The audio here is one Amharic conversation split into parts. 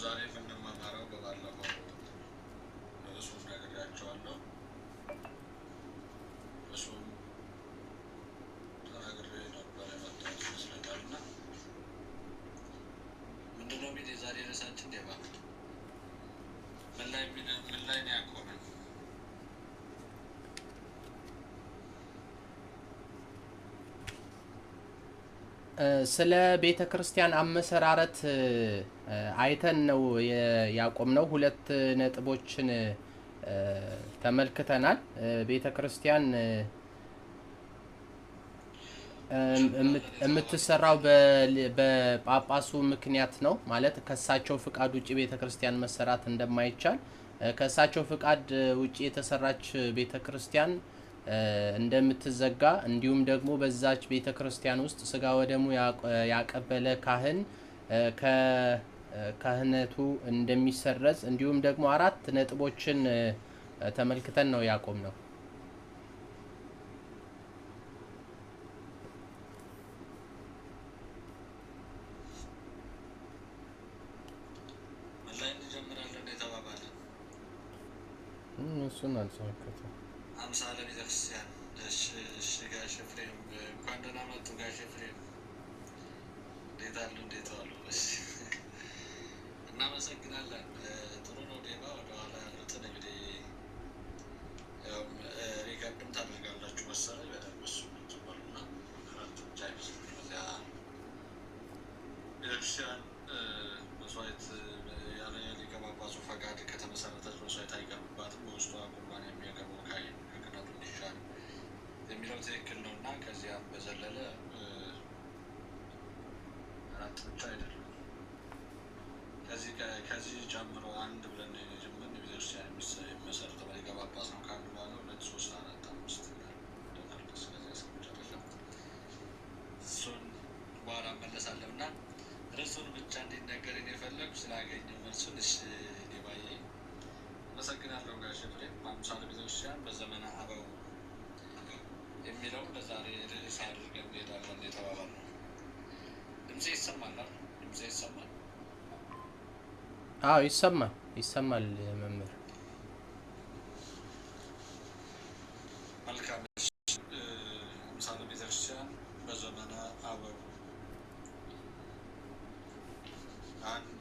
ዛሬ የምንማማረው በባለፈው ርዕሱን ነግሬያቸዋለሁ። ርዕሱን ተናግሬ ነበር የመጣሁት ይመስለኛል እና ምንድነው ቢል የዛሬ ርዕሳችን ዴባ ምን ላይ ነው ያቆመን? ስለ ቤተ ክርስቲያን አመሰራረት አይተን ነው ያቆምነው። ሁለት ነጥቦችን ተመልክተናል። ቤተ ክርስቲያን የምትሰራው በጳጳሱ ምክንያት ነው። ማለት ከሳቸው ፍቃድ ውጪ ቤተ ክርስቲያን መሰራት እንደማይቻል፣ ከሳቸው ፍቃድ ውጪ የተሰራች ቤተ ክርስቲያን እንደምትዘጋ፣ እንዲሁም ደግሞ በዛች ቤተ ክርስቲያን ውስጥ ስጋ ወደሙ ያቀበለ ካህን ከካህነቱ እንደሚሰረዝ፣ እንዲሁም ደግሞ አራት ነጥቦችን ተመልክተን ነው ያቆምነው። እሱን አልተመለከተም። አምሳለ ቤተክርስቲያን እሺ ጋሽ ኤፍሬም እንኳን ደህና መጡ ጋሽ ኤፍሬም። እንዴት አሉ? እንዴት ዋሉ? እሺ እናመሰግናለን። ጥሩ ነው ዴባ። ወደኋላ ያሉትን እንግዲህ ያው ሪከርድም ታደርጋላችሁ መሰለኝ በደንብ እሱ ምትባሉና አራት ብቻ አይመስልም። እዚያ ቤተክርስቲያን መስዋዕት ያለ ሊቀ ጳጳሱ ፈቃድ ከተመሰረተች መስዋዕት አይቀርብባትም። በውስጧ ቁርባን የሚያቀርበው ካህን ከክህነቱ እንዲሻር የሚለው ትክክል ነው እና ከዚያም በዘለለ አራት ብቻ አይደለም። ከዚህ ጨምሮ አንድ ብለን የጀመርን የቤተክርስቲያን የሚመሰረተው በሊቀ ጳጳስ ነው። ከአንድ በኋላ 2 3 4 5 ደናልስ ከዚያ እስከመጨረሻ እሱን በኋላ እመለሳለሁ እና ርዕሱን ብቻ እንዲነገርን የፈለጉ ስላገኘው መልሱን እሺ ዴባዬ አመሰግናለሁ ጋሽ ኤፍሬም። አምሳለ ቤተክርስቲያን በዘመነ አበው የሚለው ለዛሬ ርዕስ አድርገን እንሄዳለን የተባባልነው። ድምጼ ይሰማል? ድምጼ ይሰማል? አዎ ይሰማል መምህር። መልካም። አምሳለ ቤተክርስቲያን በዘመነ አበው አንድ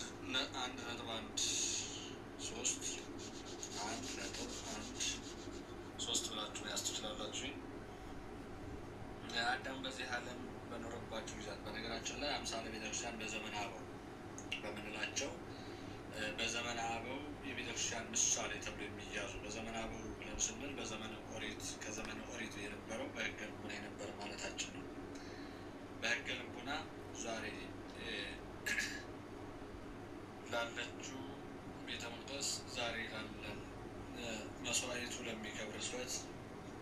ነጥብ 1 ብላችሁ ያዝ ትችላላችሁ። አዳም በዚህ ዓለም በኖረባቸው ጊዜያት በነገራችን ላይ አምሳለ ቤተክርስቲያን በዘመነ አበው በምንላቸው በዘመነ አበው የቤተክርስቲያን ምሳሌ ተብሎ የሚያዙ በዘመነ አበው ብለን ስንል በዘመነ ኦሪት ከዘመነ ኦሪቱ የነበረው በሕገ ልቡና የነበረ ማለታችን ነው። በሕገ ልቡና ዛሬ ላለችው ቤተ መቅደስ ዛሬ ላለን መስዋዕቱ ለሚከብር ስወት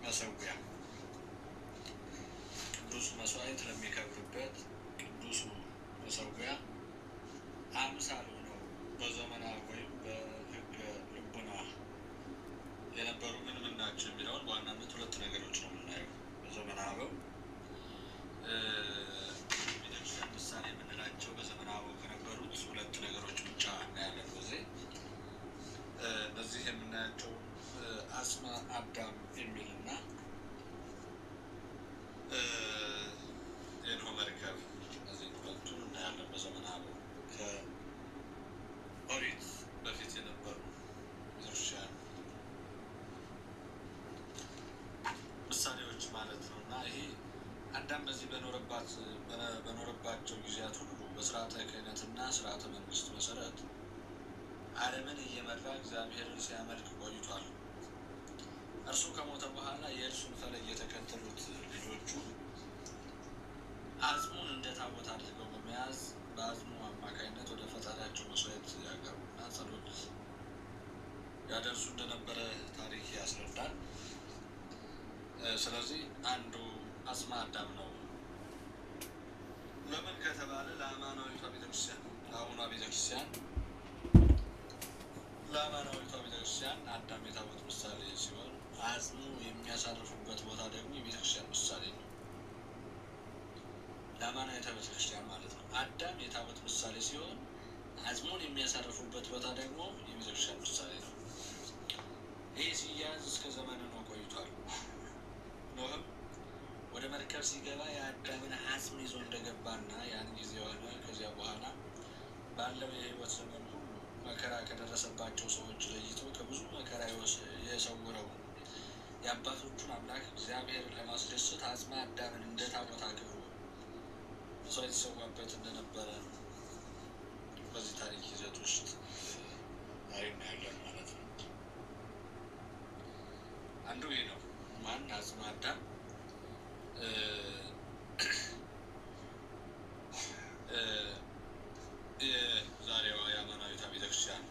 መሰዊያ ቅዱስ መስዋዕት ለሚከብርበት ቅዱሱ መሰዊያ አምሳል ሆነው በዘመናዊ ወይም በሕገ ልቡና የነበሩ ምን ናቸው የሚለውን በዋናነት 2 ነገሮች ነው የምናየው። በዘመነ አበው ቤተክርስቲያን ምሳሌ የምንላቸው በዘመነ አበው ከነበሩት 2 ነገሮች ብቻ እናያለን። በዚህ የምናያቸው አጽመ አዳም የሚልና የኖህ መርከብ፣ እነዚህ 2ቱን እናያለን። በዘመነ አበው ከኦሪት በፊት የነበሩ ቤተክርስቲያን ምሳሌዎች ማለት ነው እና ይሄ አዳም በዚህ በኖረባቸው ጊዜያት ሁሉ በስርዓተ ክህነትና ስርዓተ መንግስት መሰረት ዓለምን እየመራ እግዚአብሔርን ሲያመልክ ቆይቷል። እርሱ ከሞተ በኋላ የእርሱን ፈለግ የተከተሉት ልጆቹ አጽሙን እንደ ታቦት አድርገው በመያዝ በአጽሙ አማካኝነት ወደ ፈጣሪያቸው መስዋዕት ያቀርቡና ጸሎት ያደርሱ እንደነበረ ታሪክ ያስረዳል። ስለዚህ አንዱ አጽመ አዳም ነው። ለምን ከተባለ ለአማናዊቷ ቤተክርስቲያን ለአሁኗ ቤተክርስቲያን ለአማናዊቷ ቤተክርስቲያን አዳም የታቦት ምሳሌ ሲሆን አጽሙ የሚያሳርፉበት ቦታ ደግሞ የቤተክርስቲያን ምሳሌ ነው። ለአማናዊቷ ቤተክርስቲያን ማለት ነው። አዳም የታቦት ምሳሌ ሲሆን አጽሙን የሚያሳርፉበት ቦታ ደግሞ የቤተክርስቲያን ምሳሌ ነው። ይህ ሲያዝ እስከ ዘመን ነው ቆይቷል። ኖህም ወደ መርከብ ሲገባ የአዳምን አጽም ይዞ እንደገባና ያን ጊዜ የሆነ ከዚያ በኋላ ባለው የህይወት ዘመን ሁሉ መከራ ከደረሰባቸው ሰዎች ለይቶ ከብዙ መከራ የሰውረው የአባቶቹን አምላክ እግዚአብሔርን ለማስደሰት አጽመ አዳምን እንደ ታቦት አክብሮ ሰው የተሰዋበት እንደነበረ በዚህ ታሪክ ይዘት ውስጥ ዛሬ እናያለን ማለት ነው። አንዱ ይህ ነው። ማን? አጽመ አዳም የዛሬዋ የአማናዊቷ ቤተክርስቲያን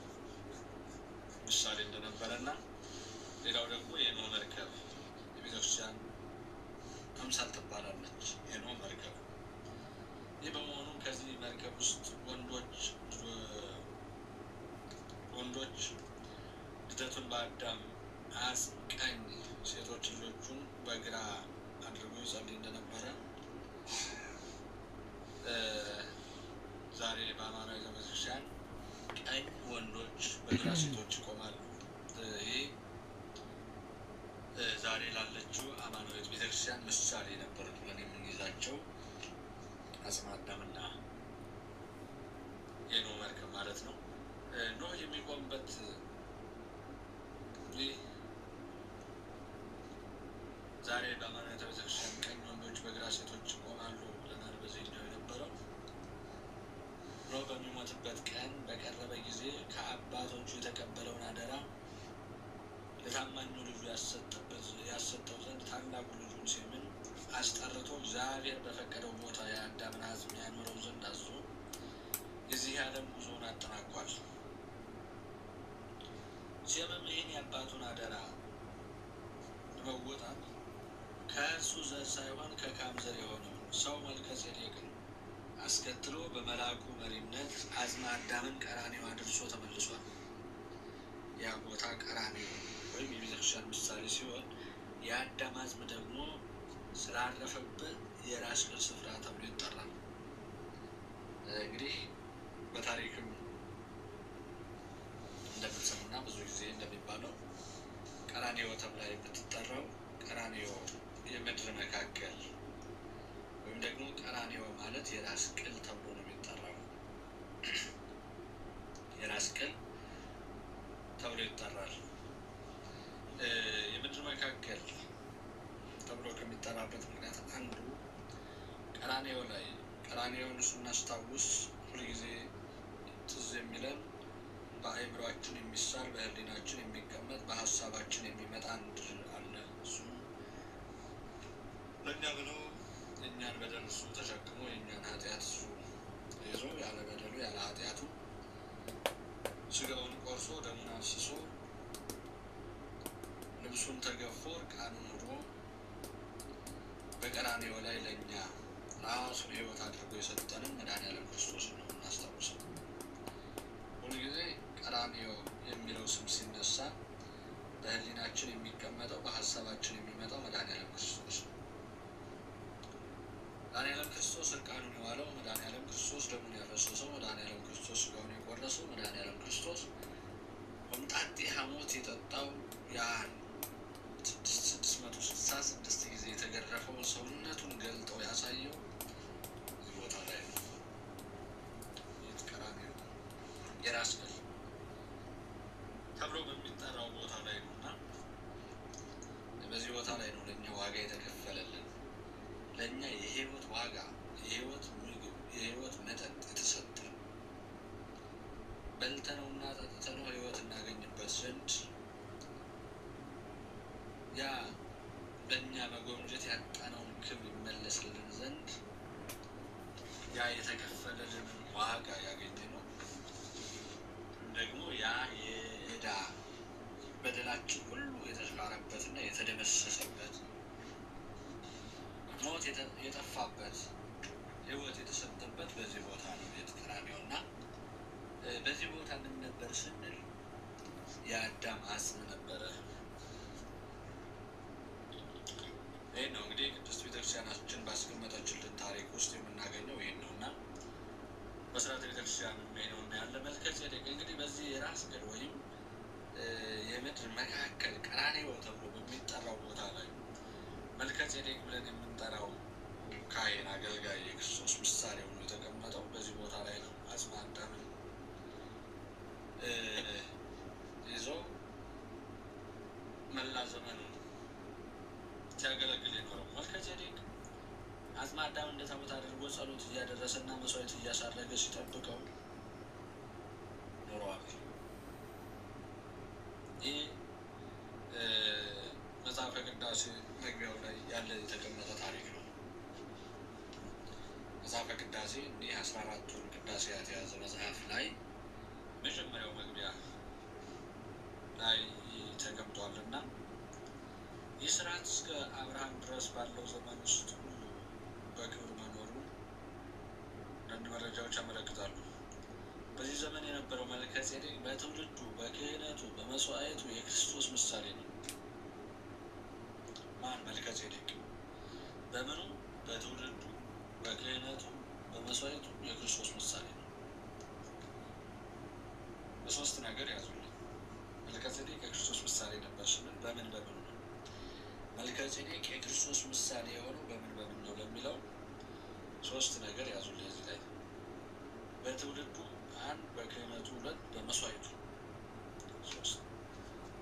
ምሳሌ እንደነበረና ሌላው ደግሞ የኖህ መርከብ የቤተክርስቲያን አምሳል ትባላለች። የኖህ መርከብ ይህ በመሆኑ ከዚህ መርከብ ውስጥ ወንዶች ልደቱን በአዳም አጽም ቀኝ፣ ሴቶች ልጆቹን በግራ አድርጎ ይጸልይ እንደነበረ ዛሬ በአማናዊቷ ቤተክርስቲያን ቀኝ ወንዶች በግራ ሴቶች ይቆማሉ። ይህ ዛሬ ላለችው አማናዊት ቤተክርስቲያን ምሳሌ ነበሩት ብለን የምንይዛቸው አጽመ አዳምና የኖህ መርከብ ማለት ነው። ኖህ የሚቆምበት ዛሬ በአማናዊቷ ቤተክርስቲያን ቀኝ ወንዶች በግራ ሴቶች ይቆማሉ ብለናል። በዚህኛው የነበረው ኖህ በሚሞትበት ቀን በቀረበ ጊዜ ከአባቶቹ የተቀበለውን አደራ ለታማኙ ልጁ ያሰጠው ዘንድ ታላቁ ልጁን ሴምን አስጠርቶ እግዚአብሔር በፈቀደው ቦታ የአዳምን አጽም ያኖረው ዘንድ አዞ የዚህ ዓለም ጉዞውን አጠናቋል። ሴምም ይህን የአባቱን አደራ በመወጣት ከእርሱ ዘር ሳይሆን ከካም ዘር የሆነውን ሰው መልከጼዴቅን አስከትሎ በመልአኩ መሪነት አጽመ አዳምን ቀራንዮ አድርሶ ተመልሷል። ያ ቦታ ቀራንዮ ወይም የቤተክርስቲያን ምሳሌ ሲሆን የአዳም አጽም ደግሞ ስላረፈበት የራስ ቅል ስፍራ ተብሎ ይጠራል። እንግዲህ በታሪክም እንደምንሰሙና ብዙ ጊዜ እንደሚባለው ቀራንዮ ተብላ የምትጠራው ቀራንዮ የምድር መካከል ወይም ደግሞ ቀራንዮ ማለት የራስ ቅል ተብሎ ነው የሚጠራው። የራስ ቅል ተብሎ ይጠራል። የምድር መካከል ተብሎ ከሚጠራበት ምክንያት አንዱ ቀራንዮን ስናስታውስ ሁልጊዜ ትዝ የሚለን በአእምሯችን የሚሳል በህሊናችን የሚቀመጥ በሀሳባችን የሚመጣ አንድ አለ። እሱም ለእኛ ብሎ የእኛን በደል እሱ ተሸክሞ የእኛን ኃጢአት እሱ ይዞ ያለ በደሉ ያለ ኃጢአቱ ስጋውን ቆርሶ ደሙን አፍስሶ ልብሱን ተገፎ እርቃኑን ሆኖ በቀራንዮ ላይ ለእኛ ራሱን ህይወት አድርጎ የሰጠንን መድኃኒዓለም ክርስቶስ ነው እናስታውሰው። ሁልጊዜ ቀራንዮ የሚለው ስም ሲነሳ በህሊናችን የሚቀመጠው በሀሳባችን የሚመጣው መድኃኒዓለም ክርስቶስ ነው። መድኃኒዓለም ክርስቶስ እርቃኑን የዋለው፣ መድኃኒዓለም ክርስቶስ ደሙን ያፈሰሰው፣ መድኃኒዓለም ክርስቶስ ስጋውን የቆረሰው፣ መድኃኒዓለም ክርስቶስ ሆምጣጤ ሐሞት የጠጣው ያን 666 ጊዜ የተገረፈው ሰውነቱን ገልጦ ያሳየው እዚህ ቦታ ላይ ነው። ቀራንዮ የራስ ቅል ተብሎ በሚጠራው ቦታ ላይ ነው እና በዚህ ቦታ ላይ ነው ለእኛ ዋጋ የተከፈለልን። ለእኛ የህይወት ዋጋ፣ የህይወት ምግብ፣ የህይወት መጠጥ የተሰጠ በልተነውና ጠጥተነው ህይወት እናገኝበት ዘንድ ያ በእኛ መጎምጀት ያጣነውን ክብር ይመለስልን ዘንድ ያ የተከፈለልን ዋጋ ያገኘ ነው። ደግሞ ያ የዕዳ በደላችን ሁሉ የተሻረበትና የተደመሰሰበት ሞት የጠፋበት ህይወት የተሰጠበት በዚህ ቦታ ነው ቤተ ቀራንዮ እና በዚህ ቦታ ምን ነበር ስንል የአዳም አጽም ነበረ። ይህ ነው እንግዲህ ቅድስት ቤተክርስቲያናችን ባስቀመጠችልን ታሪክ ውስጥ የምናገኘው ይህን ነው እና በስርዓተ ቤተክርስቲያን የሚሄደው እና ያለ መልከ ጼዴቅ እንግዲህ በዚህ የራስ ቅል ወይም የምድር መካከል ቀራንዮ ተብሎ በሚጠራው ቦታ ላይ መልከ ጼዴቅ ብለን የምንጠራው ካህን አገልጋይ የክርስቶስ ምሳሌ ሆኖ የተቀመጠው በዚህ ቦታ ላይ ነው። አጽመ አዳምን ይዞ መላ ዘመኑን ሲያገለግል የኖረው መልከ ጼዴቅ አጽመ አዳም እንደ ታቦት አድርጎ ጸሎት እያደረሰና መስዋዕት እያሳረገ ሲጠብቀው ኖረዋል። ይህ መጽሐፈ ቅዳሴ መግቢያው ላይ ያለ የተቀመጠ ታሪክ ነው። መጽሐፈ ቅዳሴ እንዲህ 14ቱን ቅዳሴያት የያዘ መጽሐፍ ላይ መጀመሪያው መግቢያ ላይ ተቀምጧልና ይህ ስርዓት እስከ አብርሃም ድረስ ባለው ዘመን ውስጥ ሁሉ በክብር መኖሩ አንዳንድ መረጃዎች ያመለክታሉ። በዚህ ዘመን የነበረው መልከ ጼዴቅ በትውልዱ በክህነቱ በመስዋዕቱ የክርስቶስ ምሳሌ ነው። ማን? መልከ ጼዴቅ በምኑ? በትውልዱ በክህነቱ በመስዋዕቱ የክርስቶስ ምሳሌ ነው። በሶስት ነገር ያዙልኝ። መልከ ጼዴቅ የክርስቶስ ምሳሌ ነበር ስንል በምን በምኑ ነው? መልከ ጼዴቅ የክርስቶስ ምሳሌ የሆነው በምን በምን ነው ለሚለው ሶስት ነገር ያዙልኝ እዚህ ላይ። በትውልዱ አንድ፣ በክህነቱ ሁለት፣ በመስዋዕቱ ሶስት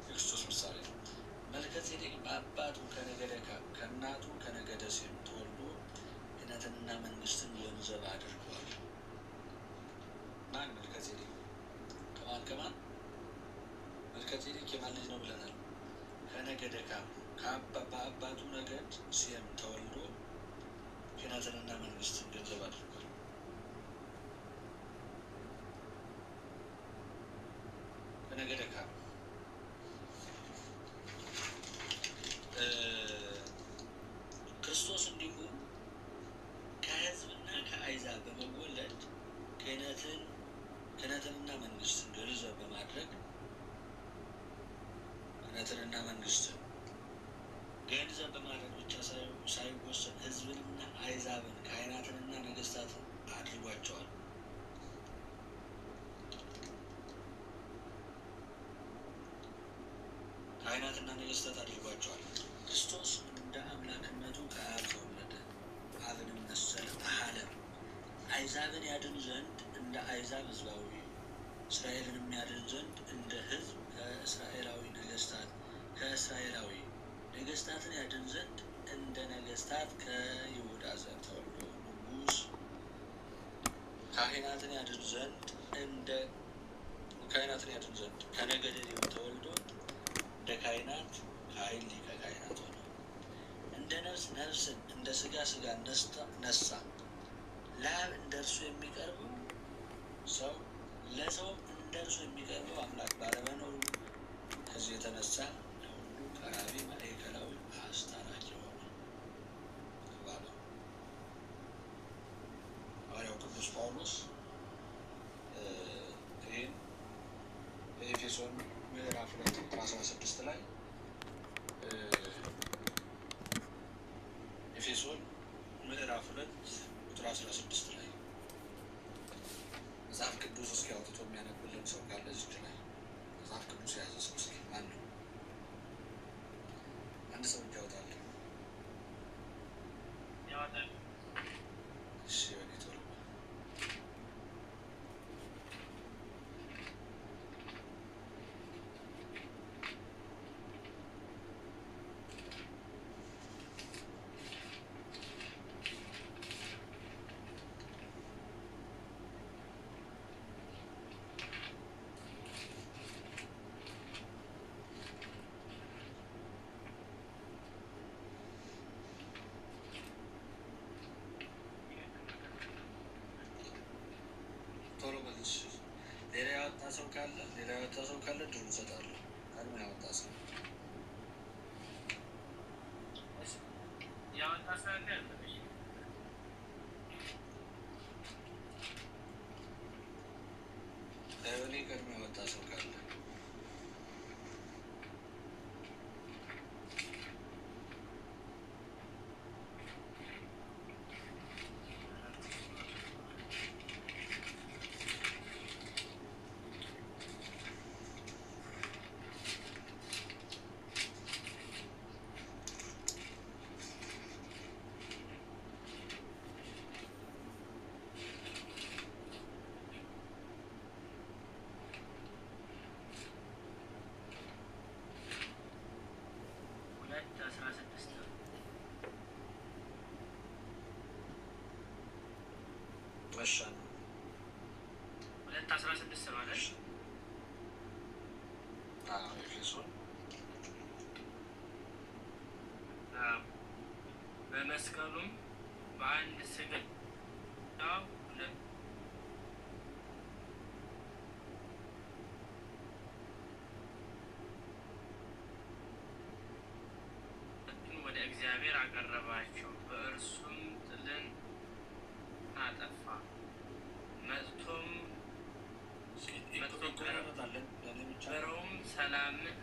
የክርስቶስ ምሳሌ ነው። መልከ ጼዴቅ በአባቱ ከነገደ ካም ከእናቱ ከነገደ ሴም ተወልዶ ክህነትንና መንግስትን ገንዘብ አድርጓል። ማን? መልከ ጼዴቅ ከማን መልከ ጼዴቅ የማን ልጅ ነው ብለናል? ከነገደ ካም በአባቱ ነገድ ሴም ተወልዶ ክህነትንና መንግስትን ገንዘብ አድርጓል። ከነገደ ካም ክርስቶስ እንዲሁ ከህዝብና ከአሕዛብ በመወለድ ክህነትንና መንግስትን ገንዘብ በማድረግ ክህነትንና መንግስትን ገንዘብ በማድረግ ብቻ ሳይወሰን ህዝብንና አሕዛብን ካህናትንና ነገስታትን አድርጓቸዋል። ካህናትና ነገስታት አድርጓቸዋል። ክርስቶስ እንደ አምላክነቱ ከአብ ተወለደ፣ አብንም መሰለ። አሐለም አሕዛብን ያድን ዘንድ እንደ አሕዛብ ህዝባዊ፣ እስራኤልንም ያድን ዘንድ እንደ ህዝብ ከእስራኤላዊ ነገስታትን ያድን ዘንድ እንደ ነገስታት ከይሁዳ ዘር ተወልዶ ንጉስ፣ ካህናትን ያድን ዘንድ ከነገደ ሌዊ ተወልዶ እንደ ካህናት ኃይል ሊቀ ካህናት ሆነ። እንደ ነፍስ ነፍስን እንደ ስጋ ስጋን ነሳ። ለአብ እንደ እርሱ የሚቀርበው ሰው ለሰው እንደ እርሱ የሚቀርበው አምላክ ባለመኖሩ ከዚህ የተነሳ ለሁሉ ቀራቢ ማዕከላዊ አስታራቂ ሆነ ተባለ። ሐዋርያው ቅዱስ ጳውሎስ ይህን በኤፌሶን ምዕራፍ 2 ቁጥር 16 ላይ ኤፌሶን ምዕራፍ 2 ቁጥር 16 ላይ መጽሐፍ ቅዱስ እስኪ አውጥቶ የሚያነብልን ሰው ካለ እዚህ ላይ መጽሐፍ ቅዱስ የያዘ ሰው እስኪ ማን ነው? አንድ ሰው እጅ ያወጣል። እሺ ወዲህ ቶሎ ሌላ ያወጣ ሰው ካለ ድሩ እሰጣለሁ። ቀድሞ ያወጣ ሰው እኔ ቀድሞ ያወጣ ሰው ካለ መሸን ነው 2:16 ማለት ኤፌሶን በመስቀሉም በአንድ ሥጋ ወደ እግዚአብሔር አቀረባቸው። በእርሱም ጥልን አጠፋ። መጥቶም በረውም ሰላምን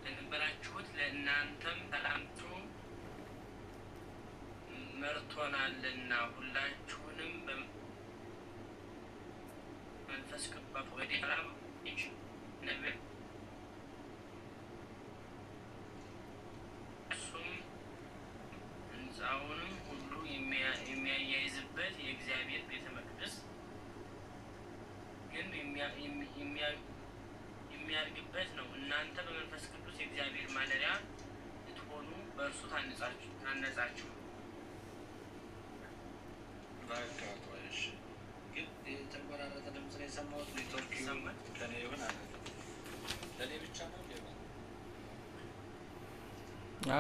ለነበራችሁት ለእናንተም ሰላምቱ መርቶናልና ሁላችሁንም በመንፈስ ቅዱስ ወደ ሰላም ነብር እሱም ሕንፃውንም ሁሉ የሚያያይዝበት የእግዚአብሔር ቤተ መቅደስ ግን የሚያድግበት ነው። እናንተ በመንፈስ ቅዱስ የእግዚአብሔር ማደሪያ ልትሆኑ በእርሱ ታነጻችሁ። ግን የተቆራረጠ ድምፅ ነው የሰማሁት። ኔትወርክ ከኔ ይሆን አለ። ለእኔ ብቻ ነው ሌባ?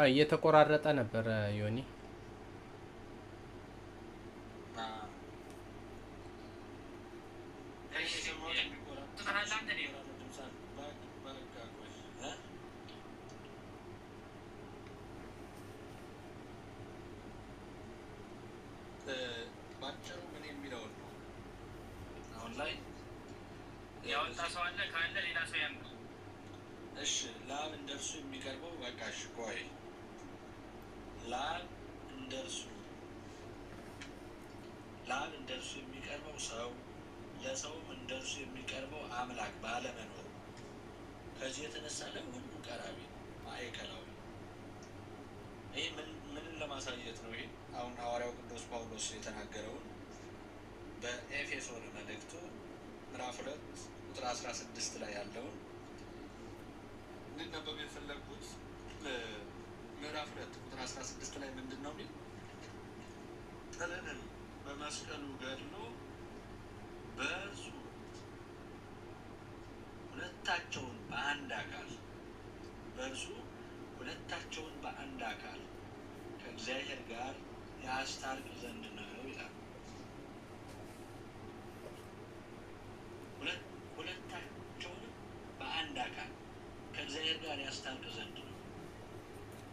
እየተቆራረጠ ነበረ ዮኒ። ባጭሩ ምን የሚለውን ነው አሁን ላይ ያወጣ ሰው አለ? ካለ ሌላ ሰው ያምጣ። እሺ ለአብ እንደርሱ የሚቀርበው በቃ እሺ ቆይ ለአብ እንደርሱ የሚቀርበው ሰው ለሰውም እንደርሱ የሚቀርበው አምላክ ባለመኖሩ ከዚህ የተነሳ ለሁሉ ቀራቢ ማዕከላዊ። ይህ ምንን ለማሳየት ነው? ይሄ አሁን ሐዋርያው ቅዱስ ጳውሎስ የተናገረውን በኤፌሶን መልእክቱ ምዕራፍ 2 ቁጥር 16 ላይ ያለውን እንድነበብ የፈለጉት ምዕራፍ 2 ቁጥር 16 ላይ ምንድን ነው የሚል? ጥልንም በመስቀሉ ገድሎ በእርሱ ሁለታቸውን በአንድ አካል ከእግዚአብሔር ጋር ያስታርቅ ዘንድ ነው ይላል። ሁለታቸውንም በአንድ አካል ከእግዚአብሔር ጋር ያስታርቅ ዘንድ ነው።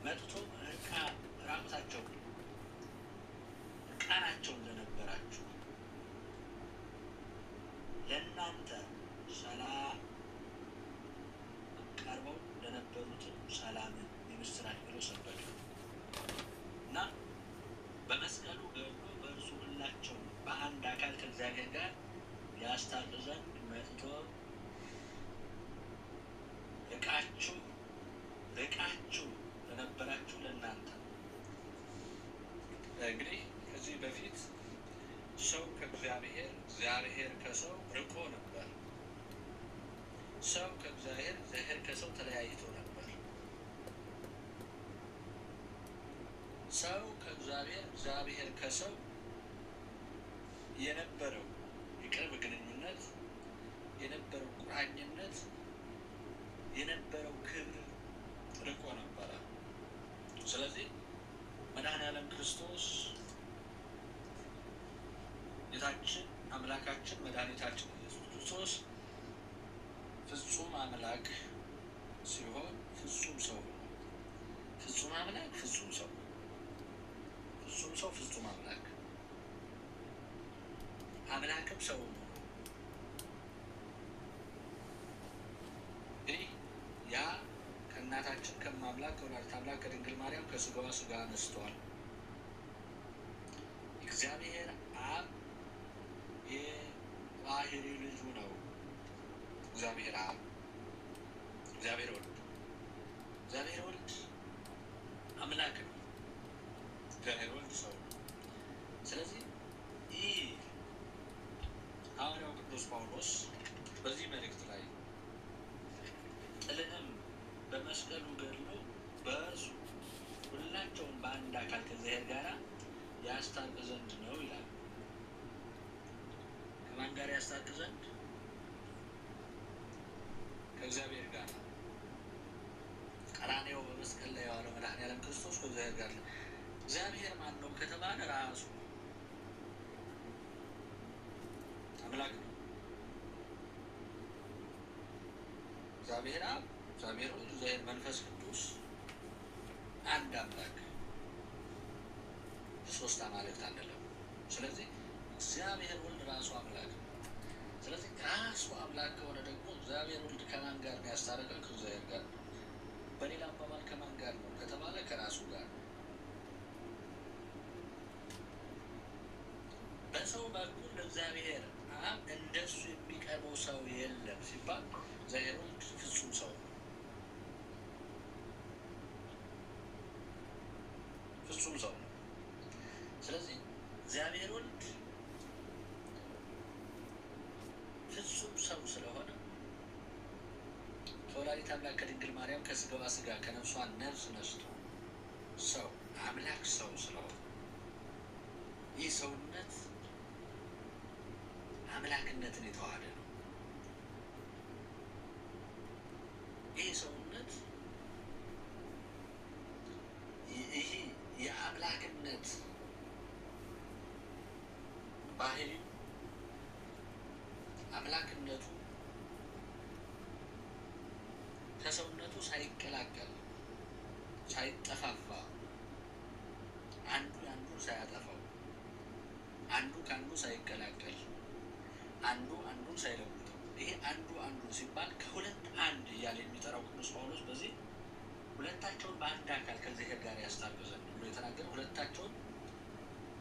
መጥቶ ራቁታቸውን እርቃናቸውን ለነበራችሁ ለእናንተ ሰላም ቀርበው ለነበሩትም ሰላምን የምስራች ብሎ ሰበከ እና በመስቀሉ ገድሎ በእርሱ ሁላቸውን በአንድ አካል ከእግዚአብሔር ጋር ያስታርቅ ዘንድ መጥቶ ርቃችሁ ለነበራችሁ ለእናንተ። እንግዲህ ከዚህ በፊት ሰው ከእግዚአብሔር፣ እግዚአብሔር ከሰው ርቆ ነበር። ሰው ከእግዚአብሔር፣ እግዚአብሔር ከሰው ተለያይቶ ነበር። ሰው ከእግዚአብሔር፣ እግዚአብሔር ከሰው የነበረው የቅርብ ግንኙነት፣ የነበረው ቁርኝነት፣ የነበረው ክብር ርቆ ነበረ። ስለዚህ መድኃኔዓለም ክርስቶስ ጌታችን አምላካችን መድኃኒታችን ኢየሱስ ክርስቶስ ፍጹም አምላክ ሲሆን ፍጹም ሰው ነው። ፍጹም አምላክ ፍጹም ሰው፣ ፍጹም ሰው ፍጹም አምላክ፣ አምላክም ሰው ነው። ይህ ያ ከእናታችን ከማምላክ ከወላዲተ አምላክ ከድንግል ማርያም ከስጋዋ ስጋ ነስቷል። እግዚአብሔር አብ የባህሪ ልጁ ነው። እግዚአብሔር አብ፣ እግዚአብሔር ወልድ አምላክ ነው። እግዚአብሔር ወልድ ሰው ነው። ስለዚህ ይህ ሐዋርያው ቅዱስ ጳውሎስ በዚህ መልእክት ላይ ጥልንም በመስቀሉ ገድሎ በእርሱ ሁላቸውን በአንድ አካል ከእግዚአብሔር ጋር ያስታርቅ ዘንድ ነው ይላል። ከማን ጋር ያስታርቅ ዘንድ? ከእግዚአብሔር ጋር። ቀራንዮ በመስቀል ላይ የዋለው መድኃኔዓለም ክርስቶስ ከእግዚአብሔር ጋር ነው። እግዚአብሔር ማን ነው ከተባለ ራሱ አምላክ ነው። እግዚአብሔር አብ፣ እግዚአብሔር ወልድ፣ እግዚአብሔር መንፈስ ቅዱስ አንድ አምላክ፣ ሶስት አማልክት አይደለም። ስለዚህ እግዚአብሔር ወልድ ራሱ አምላክ ነው። ስለዚህ ራሱ አምላክ ከሆነ ደግሞ እግዚአብሔር ወልድ ከማን ጋር ነው ያስታረቀው? ከእግዚአብሔር ጋር ነው። በሌላ አባባል ከማን ጋር ነው ከተባለ ከራሱ ጋር ነው። በሰው በኩል ለእግዚአብሔር አብ እንደሱ የሚቀርበው ሰው የለም ሲባል እግዚአብሔር ወልድ ፍጹም ሰው ነው። ፍጹም ሰው ነው። ስለዚህ እግዚአብሔር ወልድ ፍጹም ሰው ስለሆነ ከወላዲተ አምላክ ከድንግል ማርያም ከስጋዋ ስጋ ከነፍሷ ነፍስ ነስቶ ሰው አምላክ ሰው ስለሆነ ይህ ሰውነት አምላክነትን የተዋሃደ ነው። ይህ ሰውነት ይህ የአምላክነት ባህሪ አምላክነቱ ከሰውነቱ ሳይቀላቀል ሳይጠፋፋ አንዱ አንዱን ሳያጠፋው አንዱ ከአንዱ ሳይቀላቀል አንዱ አንዱን ሳይለውጠው ይሄ አንዱ አንዱን ሲባል ከሁለት አንድ እያለ የሚጠራው ቅዱስ ጳውሎስ በዚህ ሁለታቸውን በአንድ አካል ከእግዚአብሔር ጋር ያስታርቅ ዘንድ ብሎ የተናገረው ሁለታቸውን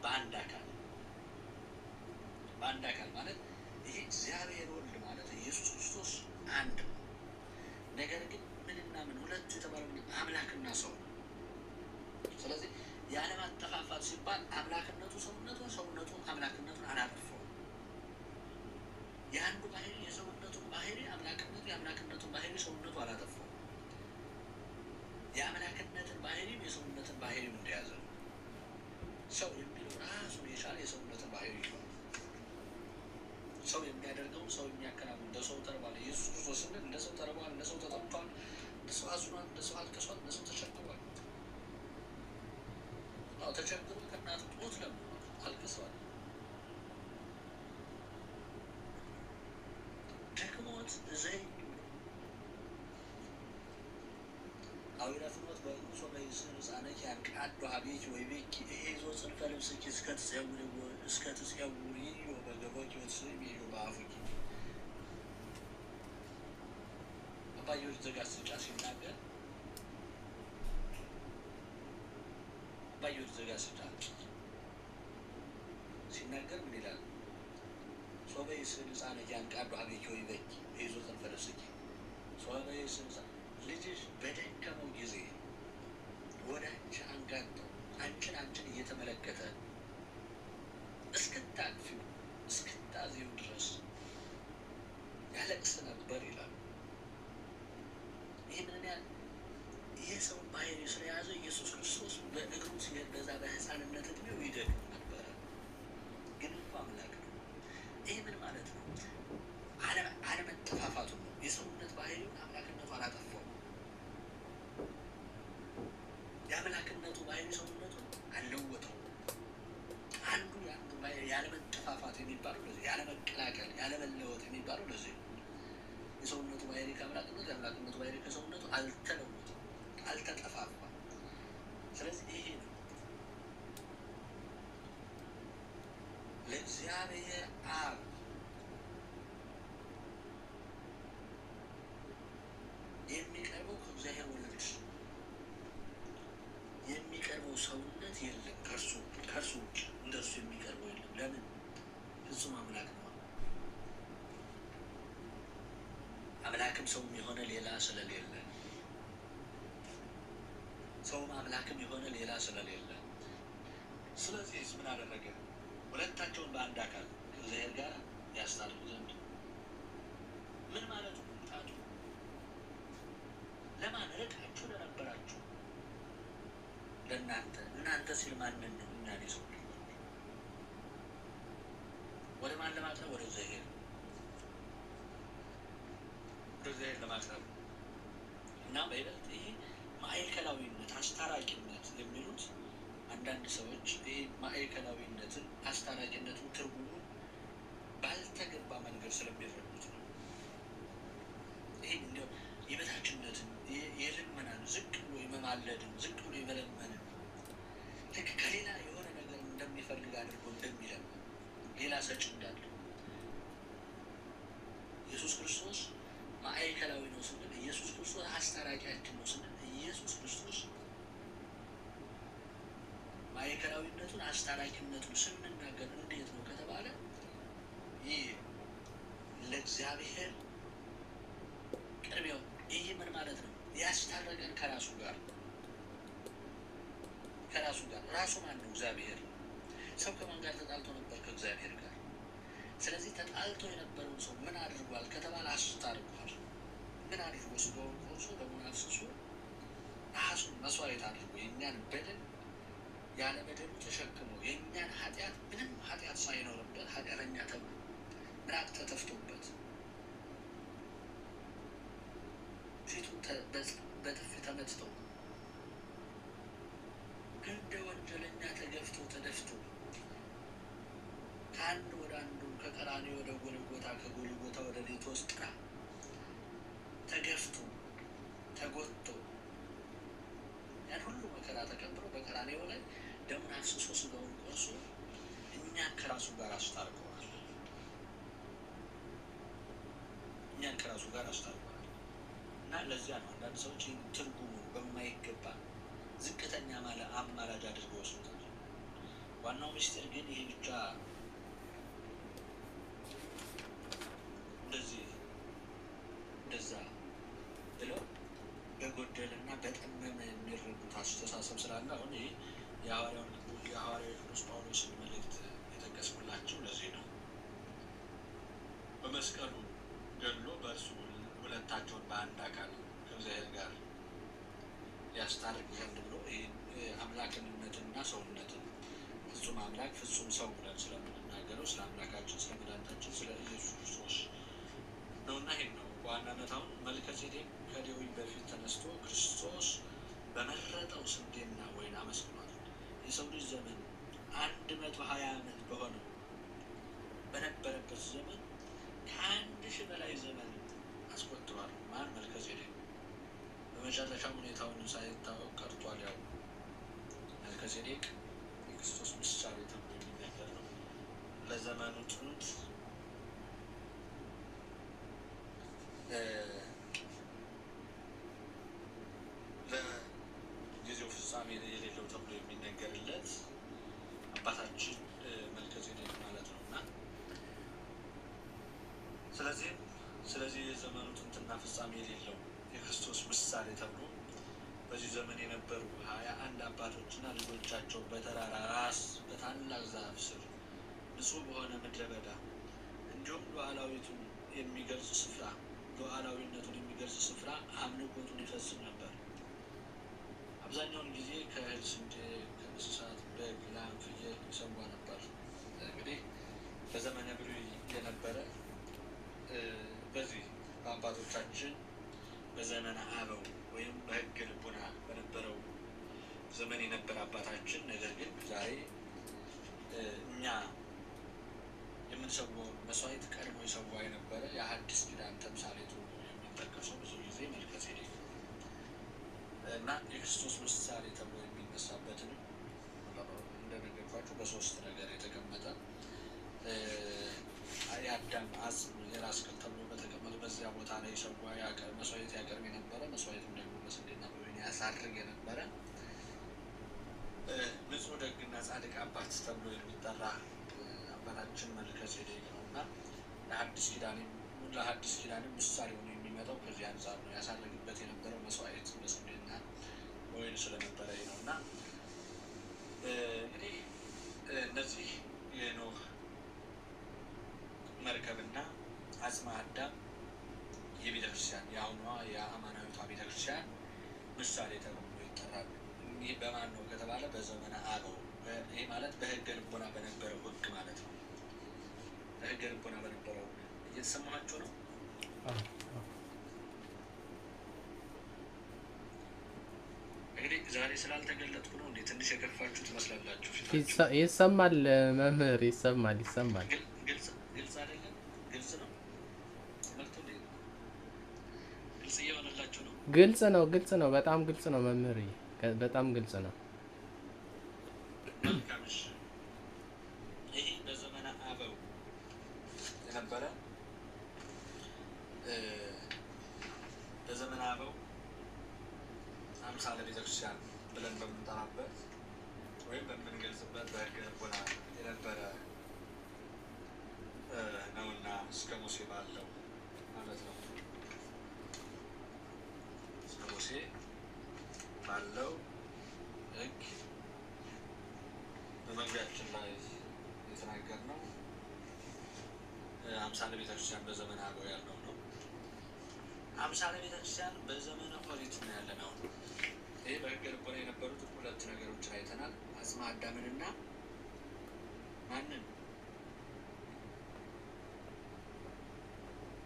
በአንድ አካል ማለት ይሄ እግዚአብሔር ወልድ ማለት ኢየሱስ ክርስቶስ አንድ ነው። ነገር ግን ምንና ምን ሁለቱ የተባለው አምላክና ሰው ነው። ስለዚህ ያለማጠፋፋት ሲባል አምላክነቱ ሰውነቱን ሰውነቱን አምላክነቱን አላጠፋውም። የአንዱ ባህሪ የሰውነቱን ባህሪ አምላክነቱ የአምላክነቱን ባህሪ ሰውነቱ አላጠፋውም። የአምላክነትን ባህሪም የሰውነትን ባህሪም እንደያዘ ነው። ሰው የሚለው ራሱን የቻለ የሰውነትን ባህሪ ነው። ሰው የሚያደርገውን ሰው የሚያከናውን እንደ ሰው ተርቧል። ኢየሱስ ክርስቶስ ስንል እንደ ሰው ተርቧል፣ እንደ ሰው ተጠምቷል፣ እንደ ሰው አዝኗል፣ እንደ ሰው አልቅሷል፣ እንደ ሰው ተቸግሯል። አዎ ተቸግሮ ከእናቱ ጡት ለምኗል፣ አልቅሷል። ደክሞት ዘይ አዊረ ፍኖት በእንሶ በይስር ሕፃነኪ ያንቃዶ ሀቤኪ ወይቤኪ ይዞ ጽንፈ ልብስኪ እስከ ትጸውሪዮ በገቦኪ ወትስሚዮ በአፉኪ። አባ ጊዮርጊስ ዘጋስጫ ሲናገር አባ ጊዮርጊስ ዘጋስጫ ሲናገር ምን ይላል? ሶበ ይስር ሕፃነኪ ያንቃዶ ሀቤኪ ወይቤኪ ይዞ ጽንፈ ልብስኪ። ሶበ ይስር ልጅሽ በደከመው ጊዜ ወደ አንቺ አንጋጠው አንቺን እየተመለከተ እስክታቅፊው እስክታዚው ድረስ ያለቅስ ነበር ይላል። ይህንን ይህ ሰው ባህሪ ስለያዘ ኢየሱስ ክርስቶስ በእግሩ ሲሄድ በዛ በሕፃንነት እድሜው ይደክም ነበረ። ግን እኮ አምላክ ነው። ይህ ምን ማለት ነው? አለመጠፋፋቱ ነው። የሰውነት ባህሪውን አምላክነቱ አላጠፋው። የአምላክነቱ ባህሪ ሰውነቱን አልለወጠው። አንዱ የአንዱ ባህሪ ያለመጠፋፋት የሚባለው ለዚህ፣ ያለመቀላቀል ያለመለወጥ የሚባለው ለዚህ። የሰውነቱ ባህሪ ከአምላክነቱ የአምላክነቱ ባህሪ ከሰውነቱ አልተለወጠም፣ አልተጠፋፋም። ስለዚህ ይሄ ነው ለእግዚአብሔር አብ የሚቀርበው ከእግዚአብሔር ወልድ የሚቀርበው ሰውነት የለም። ከእርሱ ውጭ እንደርሱ የሚቀርበው የለም። ለምን? ፍጹም አምላክ ነው። አምላክም ሰውም የሆነ ሌላ ስለሌለ ሰውም አምላክም የሆነ ሌላ ስለሌለ፣ ስለዚህ ምን አደረገ? ሁለታቸውን በአንድ አካል ከእግዚአብሔር ጋር ያስታርቁ ዘንድ። ምን ማለቱ? ምጣቱ ለማን? ርቃችሁ ለነበራችሁ ለእናንተ ሲል ማንን ነው? እኛን የሰው ልጆች ማን ለማቅረብ? ወደ እግዚአብሔር ለማቅረብ እና በይበልጥ ይህ ማዕከላዊነት፣ አስታራቂነት የሚሉት አንዳንድ ሰዎች ይህ ማዕከላዊነትን፣ አስታራቂነትን ትርጉሙ ባልተገባ መንገድ ስለሚረዱት ነው። ይህ እንዲያው የበታችነትን፣ የልመናን፣ ዝቅ ብሎ የመማለድን፣ ዝቅ ብሎ የመለመንን ልክ ከሌላ የሆነ ነገር እንደሚፈልግ አድርጎ እንደሚለምን ሌላ ሰጭ እንዳለ ኢየሱስ ክርስቶስ ማዕከላዊ ነው ስንል፣ ኢየሱስ ክርስቶስ አስታራቂያችን ነው ስንል፣ ኢየሱስ ክርስቶስ ማዕከላዊነቱን አስታራቂነቱን ስንናገር እንዴት ነው ከተባለ ይህ ለእግዚአብሔር ቅርቢያው ይህ ምን ማለት ነው? ያስታረቀን ከራሱ ጋር ራሱ ማን ነው? እግዚአብሔር። ሰው ከማን ጋር ተጣልቶ ነበር? ከእግዚአብሔር ጋር። ስለዚህ ተጣልቶ የነበረውን ሰው ምን አድርጓል ከተባለ አስታርቋል። ምን አድርጎ? ስጋውን ቆርሶ ደሙን አፍስሶ ራሱን መስዋዕት አድርጎ የእኛን በደል ያለ በደሉ ተሸክሞ የእኛን ኃጢአት ምንም ኃጢአት ሳይኖርበት ኃጢአተኛ ተብሎ ምራቅ ተተፍቶበት ፊቱ በጥፊ ተመትቶ እንደ ወንጀለኛ ተገፍቶ ተደፍቶ ከአንድ ወደ አንዱ ከቀራንዮ ወደ ጎልጎታ ከጎልጎታ ወደ ሊቶስጥራ ተገፍቶ ተጎትቶ ያን ሁሉ መከራ ተቀብሎ በቀራንዮ ላይ ደሙን አፍስሶ ስጋውን ቆርሶ እኛን ከራሱ ጋር አስታርቀዋል። እና ለዚያ ነው አንዳንድ ሰዎች ትርጉሙ በማይገባ ዝቅተኛ አማላጅ አድርገው ወስዱታል። ዋናው ምስጢር ግን ይህ ብቻ እንደዛ ብለው በጎደልና በጠመመ የሚረዱት አስተሳሰብ ስላለ አሁን ይህ የሐዋርያው ቅዱስ ጳውሎስን መልእክት የጠቀስኩላቸው ለዚህ ነው። በመስቀሉ ገድሎ በእርሱ ሁለታቸውን በአንድ አካል ከእግዚአብሔር ጋር ያስታርቅ ዘንድ ብሎ አምላክነትና ሰውነትን ፍጹም አምላክ ፍጹም ሰው ብለን ስለምንናገረው ስለ አምላካችን ስለ መድኃኒታችን ስለ ኢየሱስ ክርስቶስ ነውና ይሄን ነው በዋናነት አሁን መልከጼዴቅ ከሌዊ በፊት ተነስቶ ክርስቶስ በመረጠው ስንዴና ወይን አመስግኗል። የሰው ልጅ ዘመን 120 ዓመት በሆነው በነበረበት ዘመን ከ1000 በላይ ዘመን አስቆጥሯል። ማን? መልከጼዴቅ። በመጨረሻ ሁኔታውን ሳይታወቅ ቀርቷል። ያው መልከጼዴቅ የክርስቶስ ምሳሌ ተብሎ የሚነገር ነው። ለዘመኑ ጥንት ለጊዜው ፍጻሜ የሌለው ተብሎ የሚነገርለት አባታችን መልከጼዴቅ ማለት ነው እና ስለዚህ የዘመኑ ጥንትና ፍጻሜ የሌለው የክርስቶስ ምሳሌ ተብሎ በዚህ ዘመን የነበሩ 21 አባቶችና ልጆቻቸው በተራራ ራስ በታላቅ ዛፍ ስር ንጹሕ በሆነ ምድረ በዳ እንዲሁም ሉዓላዊነቱን የሚገልጽ ስፍራ አምልኮቱን ይፈጽም ነበር። አብዛኛውን ጊዜ ከእህል፣ ስንዴ፣ ከእንስሳት በግ፣ ላም፣ ፍየል ይሰዋ ነበር። እንግዲህ በዘመነ ብሉይ የነበረ በዚህ በአባቶቻችን በዘመነ አበው ወይም በሕገ ልቡና በነበረው ዘመን የነበረ አባታችን፣ ነገር ግን ዛሬ እኛ የምንሰዋው መስዋዕት ቀድሞ የሰዋ የነበረ የሐዲስ ኪዳን ተምሳሌቱ የሚጠቀሰው ብዙ ጊዜ መልከጼዴቅ እና የክርስቶስ ምሳሌ ተብሎ የሚነሳበትን እንደነገርኳችሁ በሶስት ነገር የተቀመጠ የአዳም አጽም የራስ ቅል ተብሎ በተቀመጠ በዚያ ቦታ ላይ ሰዋ መስዋዕት ያቀርብ የነበረ መስዋዕቱም ደግሞ በስንዴና በወይን ያሳርግ የነበረ ንጹሕ ደግና ጻድቅ አባት ተብሎ የሚጠራ አባታችን መልከጼዴቅ ነው እና ለሐዲስ ኪዳንም ምሳሌ ሆኖ የሚመጣው ከዚህ አንጻር ነው። ያሳርግበት የነበረው መስዋዕት በስንዴና በወይን ስለነበረ ነው እና እንግዲህ እነዚህ የኖህ መርከብና አጽመ አዳም የቤተክርስቲያን የአሁኗ የአማናዊቷ ቤተክርስቲያን ምሳሌ ተብሎ ይጠራሉ። ይህ በማን ነው ከተባለ በዘመነ አበው። ይህ ማለት በሕገ ልቦና በነበረው ሕግ ማለት ነው። የተሰማችሁ ነው? እንግዲህ ዛሬ ስላልተገለጥኩ ነው እንዴ ትንሽ የከፋችሁ ትመስላላችሁ። ይሰማል መምህር፣ ይሰማል። ግልጽ አይደለም? ግልጽ ነው ትምህርቱ እንዴ? ግልጽ እየሆነላችሁ ነው? ግልጽ ነው። በጣም ግልጽ ነው መምህር፣ በጣም ግልጽ ነው። መልካምሽ ይህ በዘመነ አበው የነበረ በዘመነ አበው አምሳለ ቤተክርስቲያን ብለን በምንጠራበት ወይም በምንገልጽበት በሕገ ልቦና የነበረ ነውና እስከ ሙሴ ባለው ማለት ነው። እስከ ሙሴ ባለው ሕግ በመግቢያችን ላይ የተናገርነው አምሳለ ቤተክርስቲያን በዘመነ አበው ያለው ነው። አምሳለ ቤተክርስቲያን በዘመነ ኦሪት ነው ያለ ነው። ይሄ በሕገ ልቦና የነበሩት ሁለት ነገሮችን አይተናል። አጽመ አዳምንና ማንን?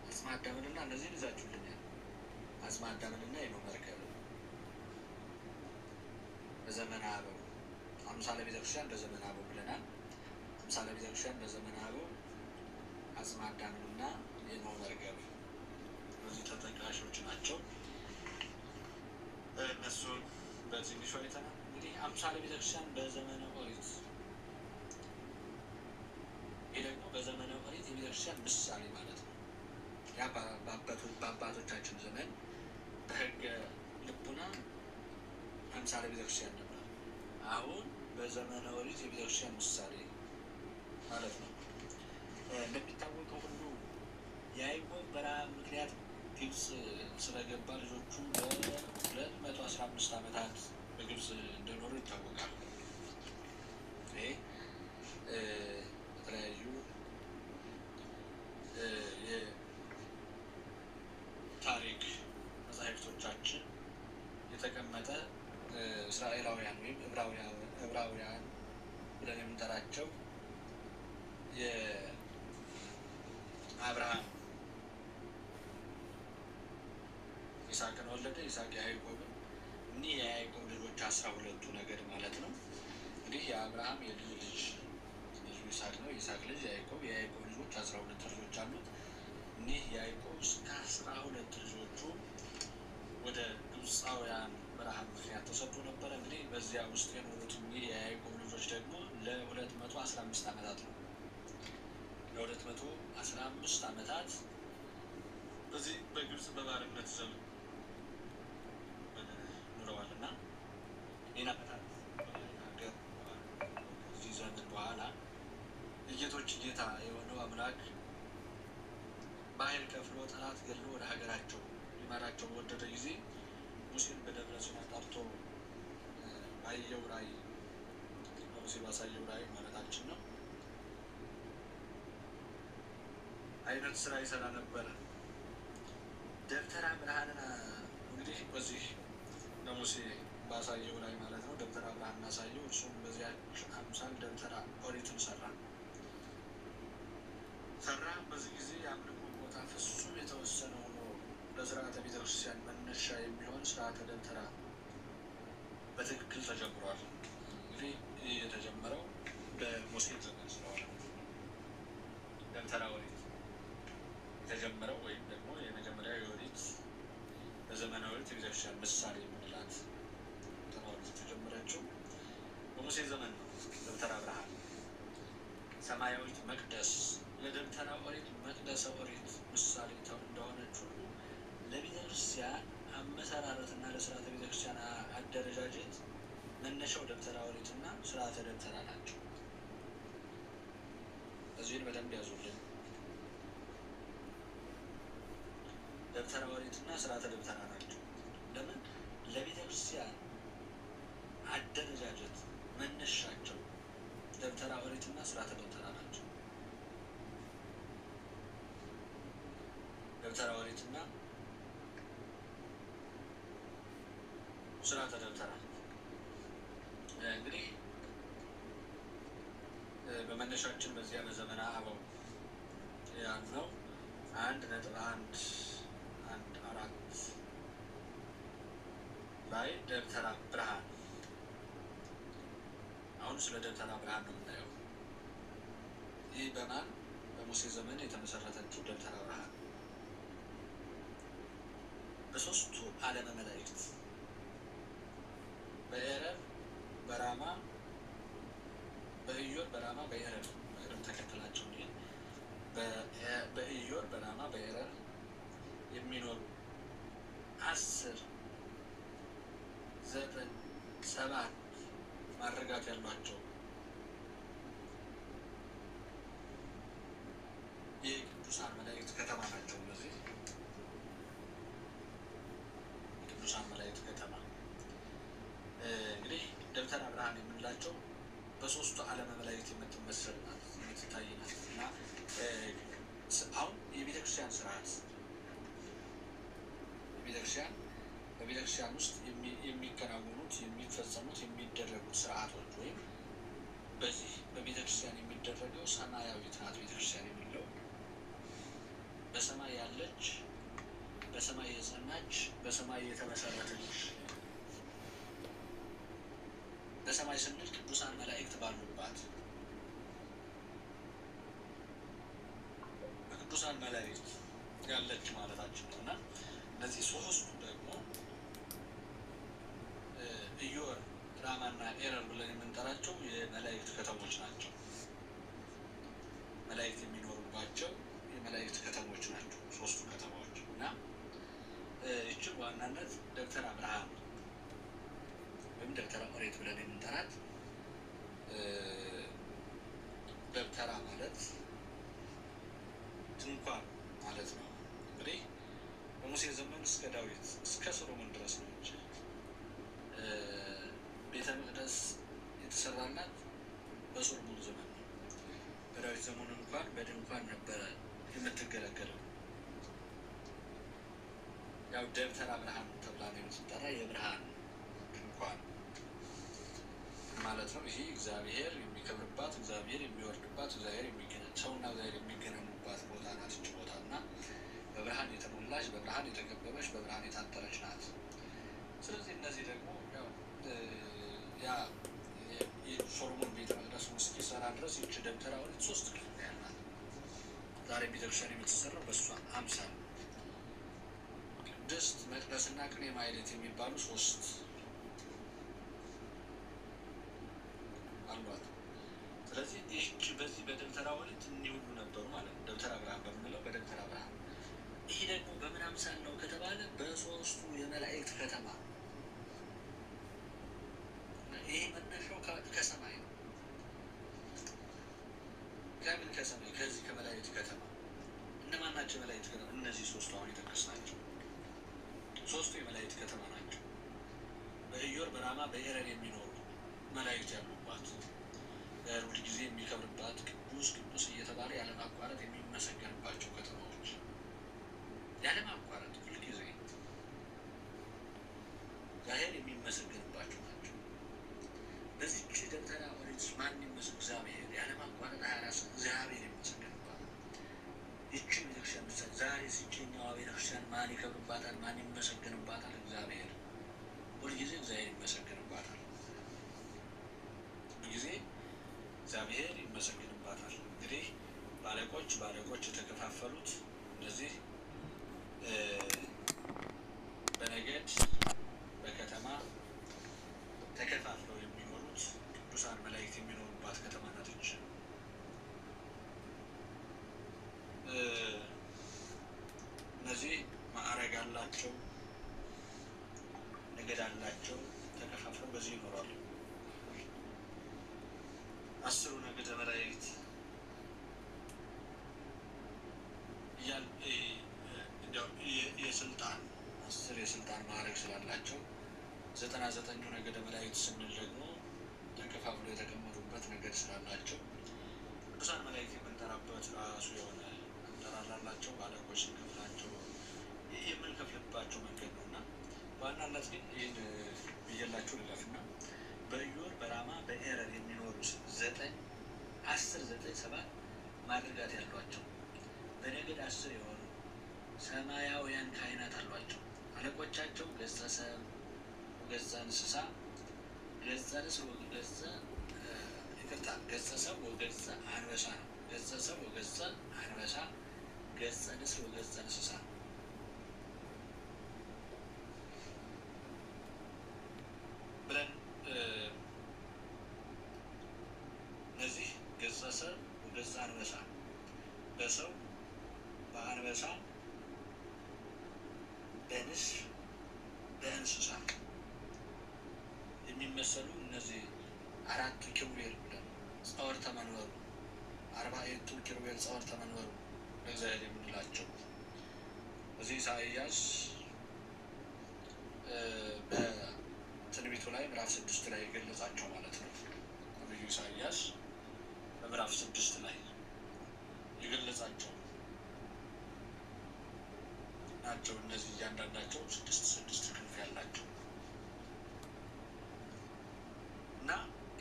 አጽመ አዳምንና እነዚህን ይዛችሁልኛል። አጽመ አዳምንና የኖህ መርከብ በዘመነ አበው አምሳለ ቤተክርስቲያን በዘመነ አበው ብለናል። አምሳለ ቤተክርስቲያን በዘመነ አበው አጽመ አዳምንና የኖህ መርከብ እነዚህ ተጠቃሾች ናቸው። እነሱን በትንሹ አይተናል። እንግዲህ አምሳለ ቤተክርስቲያን በዘመነ ኦሪት፣ ይህ ደግሞ በዘመነ ኦሪት የቤተክርስቲያን ምሳሌ ማለት ነው። ያ በአባቶቻችን ዘመን በሕገ ልቡና አምሳለ ቤተክርስቲያን ነበር። አሁን በዘመነ ኦሪት የቤተክርስቲያን ምሳሌ ማለት ነው። እንደሚታወቀው ሁሉ ያዕቆብ በረሃብ ምክንያት ግብጽ ስለገባ ልጆቹ ለ215 ዓመታት በግብጽ እንደኖሩ ይታወቃል። የተለያዩ የታሪክ መጻሕፍቶቻችን የተቀመጠ እስራኤላውያን ወይም ዕብራውያን ብለን የምንጠራቸው የአብርሃም ይስሐቅን ወለደ። ይስሐቅ ያዕቆብን። እኒህ የያዕቆብ ልጆች 12ቱ ነገድ ማለት ነው። እንግዲህ የአብርሃም የልጅ ልጅ ይስሐቅ ነው። የይስሐቅ ልጅ ያዕቆብ። የያዕቆብ ልጆች 12 ልጆች አሉት። እኒህ ያዕቆብ እስከ 12 ልጆቹ ወደ ግብፃውያን በረሃብ ምክንያት ተሰዶ ነበረ። እንግዲህ በዚያ ውስጥ የኖሩት እኒህ የያዕቆብ ልጆች ደግሞ ለ215 ዓመታት ነው። ለ215 ዓመታት በዚህ በግብፅ በባርነት ዘመን ኑረዋል እና ይህን ዓመታት ከዚህ ዘመን በኋላ የጌቶች ጌታ የሆነው አምላክ በኃይል ከፍሎ ጠላት ገድሎ ወደ ሀገራቸው ሊመራቸው በወደደ ጊዜ ሙሴን በደብረ ሲና ጠርቶ ባየው ራእይ፣ ሙሴ ባሳየው ራእይ ማለታችን ነው አይነት ስራ ይሰራ ነበረ። ደብተራ ብርሃንን እንግዲህ በዚህ ለሙሴ ባሳየው ላይ ማለት ነው ደብተራ ብርሃንን አሳየው። እርሱም በዚያች አምሳል ደብተራ ኦሪትን ሰራ። በዚህ ጊዜ የአምልኮ ቦታ ፍጹም የተወሰነ ሆኖ ለስርዓተ ቤተክርስቲያን መነሻ የሚሆን ስርዓተ ደብተራ በትክክል ተጀምሯል። እንግዲህ ይህ የተጀመረው በሙሴ ዘመን ስለሆነ ደብተራ ኦሪት የተጀመረው ወይም ደግሞ የመጀመሪያ የኦሪት በዘመነ ኦሪት የቤተክርስቲያን ምሳሌ የምንላት ኦሪት የተጀመረችው በሙሴ ዘመን ነው። ደብተራ ብርሃን ሰማያዊት መቅደስ ለደብተራ ኦሪት መቅደሰ ኦሪት ምሳሌ እንደሆነች ሁሉ ለቤተክርስቲያን አመሰራረትና ለስርዓተ ቤተክርስቲያን አደረጃጀት መነሻው ደብተራ ኦሪትና ስርዓተ ደብተራ ናቸው። እዚህን በደንብ ያዙልን። ደብተራ ኦሪትና ስርዓተ ደብተራ ናቸው። ለምን? ለቤተክርስቲያን አደረጃጀት መነሻቸው ደብተራ ኦሪትና ስርዓተ ደብተራ ናቸው። ደብተራ ኦሪትና ስርዓተ ደብተራ እንግዲህ በመነሻችን በዚያ በዘመነ አበው ያልነው 1.114 ላይ ደብተራ ብርሃን። አሁን ስለ ደብተራ ብርሃን ነው የምናየው። ይህ በማን በሙሴ ዘመን የተመሰረተችው ደብተራ ብርሃን በሶስቱ ዓለመ መላእክት በኤረር በራማ በኢዮር በራማ በኤረር በቅደም ተከተላቸው በኢዮር በራማ በኤረር የሚኖሩ 10 9 7 ማድረጋት ያሏቸው የቅዱሳን መላእክት ከተማ ናቸው። እነዚህ ቅዱሳን መላእክት ከተማ እንግዲህ ደብተራ ብርሃን የምንላቸው በሶስቱ ዓለመ መላእክት የምትመሰል ናት፣ የምትታይ ናት እና አሁን የቤተክርስቲያን ስርዓት በቤተክርስቲያን ውስጥ የሚከናወኑት የሚፈጸሙት የሚደረጉት ስርዓቶች ወይም በዚህ በቤተክርስቲያን የሚደረገው ሰማያዊት ናት። ቤተክርስቲያን የሚለው በሰማይ ያለች፣ በሰማይ የጸናች፣ በሰማይ የተመሰረተች። በሰማይ ስንል ቅዱሳን መላእክት ባሉባት በቅዱሳን መላእክት ያለች ማለታችን ነው እና እነዚህ ሶስቱ ደግሞ ኢዮር ራማና ኤረር ብለን የምንጠራቸው የመላእክት ከተሞች ናቸው። መላእክት የሚኖሩባቸው የመላእክት ከተሞች ናቸው ሶስቱ ከተማዎች እና ይህችን በዋናነት ደብተራ ብርሃን ወይም ደብተራ ኦሪት ብለን የምንጠራት ደብተራ ማለት ድንኳን ማለት ነው። እንግዲህ በሙሴ ዘመን እስከ ዳዊት እስከ ሰሎሞን ድረስ ነው እንጂ ቤተ መቅደስ የተሰራላት በሶሎሞን ዘመን ነው። በዳዊት ዘመን እንኳን በድንኳን ነበረ የምትገለገለው። ያው ደብተራ ብርሃን ተብላ ነው የምትጠራ፣ የብርሃን ድንኳን ማለት ነው። ይሄ እግዚአብሔር የሚከብርባት፣ እግዚአብሔር የሚወርድባት፣ ሰውና እግዚአብሔር የሚገናኙባት ቦታ ናት። እች ቦታ እና በብርሃን የተሞላች፣ በብርሃን የተከበበች፣ በብርሃን የታጠረች ናት። ስለዚህ እነዚህ ደግሞ ያ የሶሎሞን ቤተ መቅደሱን እስኪሰራ ድረስ ይህች ደብተራ ኦሪት 3 ክፍል ያላት። ዛሬ ቤተክርስቲያን የምትሰራው በእሷ አምሳል ቅድስት፣ መቅደስና ቅኔ ማኅሌት የሚባሉ 3 አሏት። ስለዚህ ይህች በዚህ በደብተራ ኦሪት እኒህ ሁሉ ነበሩ ማለት ነው። ደብተራ ብርሃን በምንለው በደብተራ ብርሃን። ይህ ደግሞ በምን አምሳል ነው ከተባለ በሶስቱ የመላእክት ከተማ። ይህ መነሻው ከሰማይ ነው። ከምን ከሰማይ? ከዚህ ከመላእክት ከተማ። እነማን ናቸው የመላእክት ከተማ? እነዚህ ሶስቱ አሁን የጠቀስናቸው ሶስቱ የመላእክት ከተማ ናቸው። በኢዮር በራማ በኤረር የሚኖሩ መላእክት ያሉባት፣ ሁልጊዜ የሚከብርባት፣ ቅዱስ ቅዱስ እየተባለ ያለማቋረጥ የሚመሰገንባቸው ከተማዎች፣ ያለማቋረጥ ሁልጊዜ እግዚአብሔር የሚመሰገንባቸው ናቸው። በዚህች ደብተራ ኦሪት ማን ይመስል? እግዚአብሔር ያለማቋረጥ 24 እግዚአብሔር ይመሰገንባታል። ይቺ ቤተክርስቲያን ምሳሌ ዛሬ ሲቸኛዋ ቤተክርስቲያን ማን ይከብርባታል? ማን ይመሰገንባታል? እግዚአብሔር። ሁልጊዜ እግዚአብሔር ይመሰገንባታል። ሁልጊዜ እግዚአብሔር ይመሰገንባታል። እንግዲህ ባለቆች የተከፋፈሉት እነዚህ በነገድ በከተማ ተከፋፍለው የሚኖሩት ቅዱሳን መላእክት የሚኖሩባት ከተማ ናት። እነዚህ ማዕረግ አላቸው፣ ነገድ አላቸው፣ ተከፋፍለው በዚህ ይኖራሉ። 10 ነገደ መላእክት የስልጣን 10 የስልጣን ማዕረግ ስላላቸው 99 ነገደ መላእክት ስንል ደግሞ ተከፋፍለው የተቀመጡበት ነገድ ስላላቸው ቅዱሳን መላእክት የምንጠራበት ራሱ የሆነ አጠራር አላቸው። ባለቆች ስንከፍላቸው የምንከፍልባቸው መንገድ ነው እና በዋናነት ግን ይህን ብዬላችሁ ልለፍና በኢዮር በራማ በኤረር የሚኖሩ 10 9 7 ማድረጋት ያሏቸው በነገድ 10 የሆኑ ሰማያውያን ካህናት አሏቸው። አለቆቻቸው ገጸ ሰብ ወገጸ እንስሳ፣ ገጸ ንስር ወገጸ ገጸ ሰብ ወገጸ አንበሳ ነው። ገጸ ሰብ ወገጸ አንበሳ፣ ገጸ ንስር ወገጸ እንስሳ ብለን እነዚህ ገጸ ሰብ ወገጸ አንበሳ በሰው በአንበሳ በንስር በእንስሳ የሚመሰሉ እነዚህ አራቱ ኪሩቤል ብለን ጸወርተ መንበሩ 40ቱ ኪሩቤል ጸወርተ መንበሩ ለእግዚአብሔር የምንላቸው እዚህ ኢሳይያስ በትንቢቱ ላይ ምዕራፍ 6 ላይ የገለጻቸው ማለት ነው። ነብዩ ኢሳይያስ በምዕራፍ 6 ላይ የገለጻቸው ናቸው። እነዚህ እያንዳንዳቸው 6 ክንፍ ያላቸው እና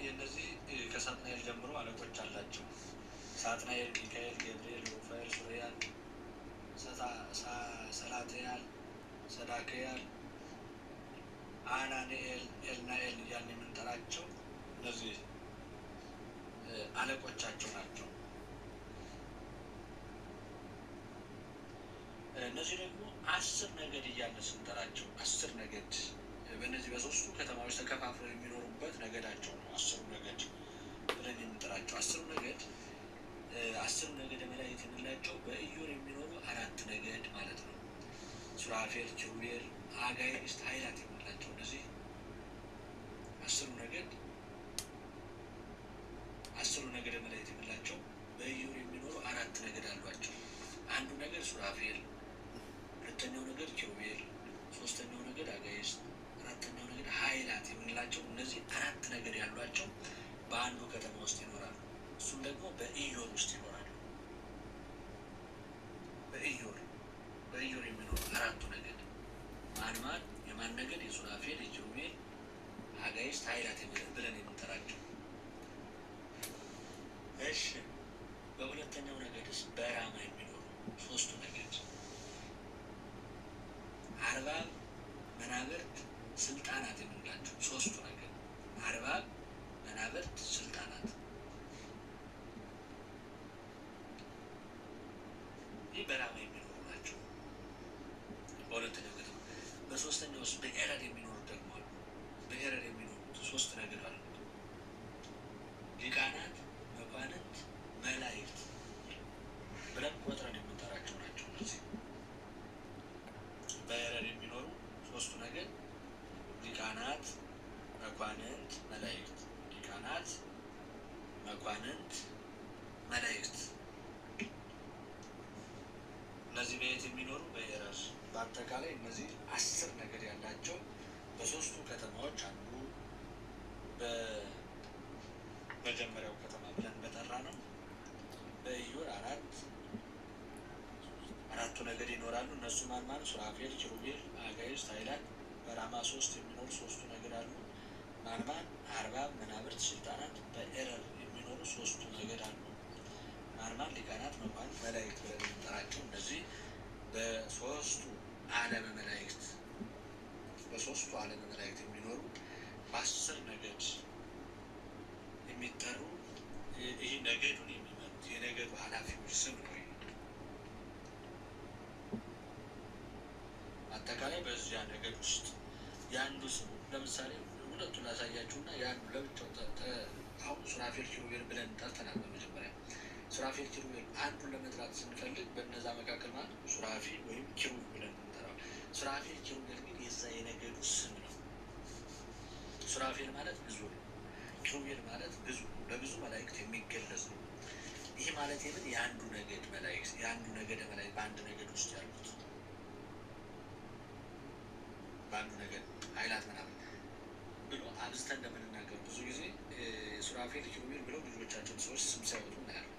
የእነዚህ ከሳጥናኤል ጀምሮ አለቆች አላቸው። ሳጥናኤል፣ ሚካኤል፣ ገብርኤል፣ ሩፋኤል፣ ሱሪያል፣ ሰላትያል፣ ሰዳክያል፣ አናንኤል፣ ኤልናኤል እያልን የምንጠራቸው እነዚህ አለቆቻቸው ናቸው። እነዚህ ደግሞ 10 ነገድ እያለ ስንጠራቸው 10 ነገድ በእነዚህ በሶስቱ ከተማዎች ተከፋፍለው የሚኖሩበት ነገዳቸው ነው። 10 ነገድ ብለን የምንጠራቸው 10 ነገድ 10 ነገደ መላእክት የምንላቸው በኢዮር የሚኖሩ 4 ነገድ ማለት ነው። ሱራፌል፣ ኪሩቤል፣ አጋዕዝት፣ ኃይላት የምንላቸው እነዚህ 10 ነገድ 10 ነገደ መላእክት የምንላቸው በኢዮር የሚኖሩ 4 ነገድ አሏቸው። አንዱ ነገድ ሱራፌል፣ ሁለተኛው ነገድ ኪሩቤል፣ ሶስተኛው ነገድ አጋዕዝት፣ አራተኛው ነገድ ኃይላት የምንላቸው እነዚህ 4 ነገድ ያሏቸው በአንዱ ከተማ ውስጥ ይኖራሉ። እሱም ደግሞ በኢዮር ውስጥ ይኖራሉ። በኢዮር የሚኖሩ 4ቱ ነገድ ማን የማን ነገድ? የሱራፌል፣ የኪሩቤል፣ አጋዕዝት፣ ኃይላት ብለን የምንጠራቸው። እሺ በሁለተኛው ነገድስ በራማ የሚኖሩ 3ቱ ነገድ አርባብ፣ መናብርት፣ ስልጣናት የምንላቸው 3ቱ ነገድ አርባብ፣ መናብርት፣ ስልጣናት ይህ በራማ የሚኖሩ ናቸው። በሁለተኛው ከተማ በሶስተኛው ውስጥ በኤረር የሚኖሩ ደግሞ አሉ። በኤረር የሚኖሩት 3 ነገድ አሉ። ሊቃናት፣ መኳንንት፣ መላእክት ብለን ቆጥረን የምንጠራቸው ናቸው። እነዚህ በኤረር የሚኖሩ 3ቱ ነገድ ሊቃናት፣ መኳንንት፣ መላእክት። ሊቃናት፣ መኳንንት፣ መላእክት እነዚህ በየት የሚኖሩ? በኤረር። በአጠቃላይ እነዚህ 10 ነገድ ያላቸው በ3ቱ ከተማዎች አንዱ በመጀመሪያው ከተማ ብለን በጠራ ነው በኢዮር 4ቱ ነገድ ይኖራሉ። እነሱ ማን? ሱራፌል፣ ኪሩቤል፣ አጋዕዝት፣ ኃይላት። በራማ 3 የሚኖሩ 3ቱ ነገድ አሉ። ማን? አርባብ፣ መናብርት፣ ስልጣናት። በኤረር የሚኖሩ 3ቱ ነገድ አሉ። ማን? ሊቃናት፣ መኳንንት፣ መላእክት ብለን የምንጠራቸው እነዚህ በ3ቱ ዓለመ መላእክት የሚኖሩ በ10 ነገድ የሚጠሩ ይህ ነገዱን የሚመሩት የነገዱ ኃላፊዎች ስም ነው። አጠቃላይ በዚያ ነገድ ውስጥ የአንዱ ስሙ ለምሳሌ ሁለቱን ላሳያችሁና የአንዱ ለብቻው አሁን ሱራፌል፣ ኪሩቤል ብለን ጠርተናል። በመጀመሪያ ሱራፌል፣ ኪሩቤል አንዱን ለመጥራት ስንፈልግ በእነዛ መካከል ማለት ሱራፌ ወይም ኪሩብ ብለን እንጠራው። ሱራፌል፣ ኪሩቤል ግን የዛ የነገዱ ስም ነው። ሱራፌል ማለት ብዙ ነው። ኪሩቤል ማለት ብዙ ነው። ለብዙ መላእክት የሚገለጽ ነው። ይህ ማለት የምን የአንዱ ነገድ መላእክት የአንዱ ነገደ መላእክት በአንድ ነገድ ውስጥ ያሉት በአንዱ ነገድ ኃይላት ምናምን ብሎ አብዝተን እንደምንናገር ብዙ ጊዜ ሱራፌል፣ ኪሩቤል ብለው ልጆቻቸውን ሰዎች ስም ሲያወጡ እናያለን።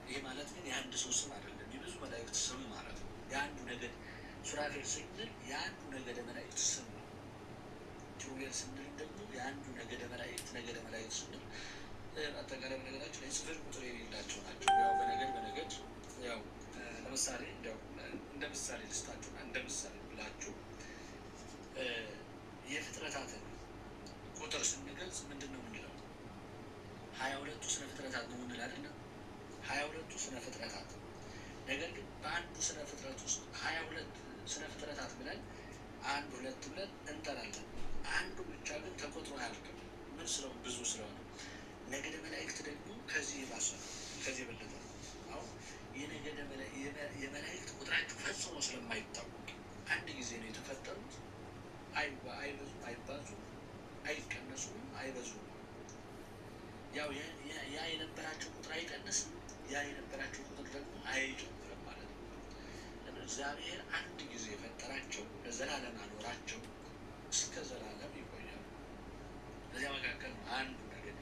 ይህ ማለት ግን የአንድ ሰው ስም አይደለም፣ የብዙ መላእክት ስም ማለት ነው። የአንዱ ነገድ ሱራፌል ስንል የአንዱ ነገደ መላእክት ስም ነው። ኪሩቤል ስንል ደግሞ የአንዱ ነገደ መላእክት ስንል አጠቃላይ በነገራችን ላይ ጽፍር ቁጥር የሌላቸው ናቸው። ያው በነገድ ያው ለምሳሌ እንደ ምሳሌ ልስጣችሁና እንደ ምሳሌ ብላችሁ የፍጥረታትን ቁጥር ስንገልጽ ምንድን ነው የምንለው? 22ቱ ስነ ፍጥረታት ነው የምንል አይደለም? 22ቱ ስነ ፍጥረታት። ነገር ግን በአንዱ ስነ ፍጥረት ውስጥ 22 ስነ ፍጥረታት ብለን 1 2 ብለን እንጠራለን። አንዱ ብቻ ግን ተቆጥሮ አያልቅም። ምን ስለሆነ? ብዙ ስለሆነ። ነገደ መላእክት ደግሞ ከዚህ የባሰ ነው፣ ከዚህ የበለጠ ነው። አሁን የመላእክት ቁጥራቸው ፈጽሞ ስለማይታወቅ አንድ ጊዜ ነው የተፈጠሩት። አይበዙም፣ አይባዙም፣ አይቀነሱም፣ አይበዙም። ያው ያ የነበራቸው ቁጥር አይቀንስም፣ ያ የነበራቸው ቁጥር ደግሞ አይጨምርም ማለት ነው። እግዚአብሔር አንድ ጊዜ የፈጠራቸው ለዘላለም አኖራቸው፣ እስከ ዘላለም ይቆያሉ። በዚያ መካከል ነው አንዱ ነገር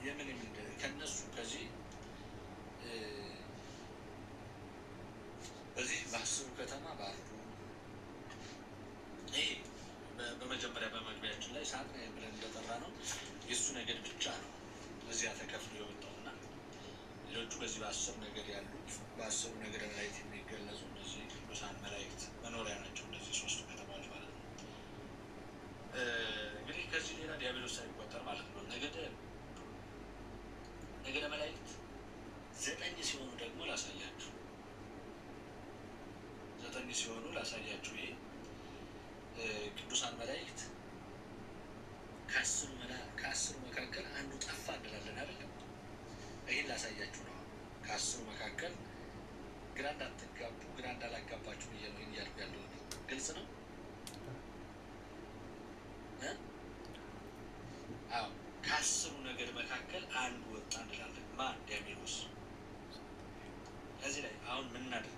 የምን ከነሱ ከዚህ በዚህ በ10ሩ ከተማ ባሉ ይሄ በመጀመሪያ በመግቢያችን ላይ ሳጥናኤል ብለን እንደጠራ ነው የእሱ ነገድ ብቻ ነው በዚያ ተከፍሎ የወጣውና ሌሎቹ በዚህ በ10 ነገድ ያሉት በ10ሩ ነገደ መላእክት የሚገለጹ እነዚህ ቅዱሳን መላእክት መኖሪያ ናቸው። እነዚህ 3ቱ ከተማዎች ማለት ነው። እንግዲህ ከዚህ ሌላ ዲያብሎስ ሳይቆጠር ማለት ነው። ነገደ መላእክት 9 ሲሆኑ ደግሞ ላሳያችሁ። 9 ሲሆኑ ላሳያችሁ። ይሄ ቅዱሳን መላእክት ከ10ሩ መካከል አንዱ ጠፋ እንላለን አይደለም? ይህን ላሳያችሁ ነው። ከ10ሩ መካከል ግራ እንዳትጋቡ፣ ግራ እንዳላጋባችሁ ብዬ ነው እያልኩ ያለው። ግልጽ ነው? አዎ፣ ከ10ሩ ነገድ መካከል አንዱ ወጣ እንላለን። ማን? ዲያብሎስ። ከዚህ ላይ አሁን ምናደርግ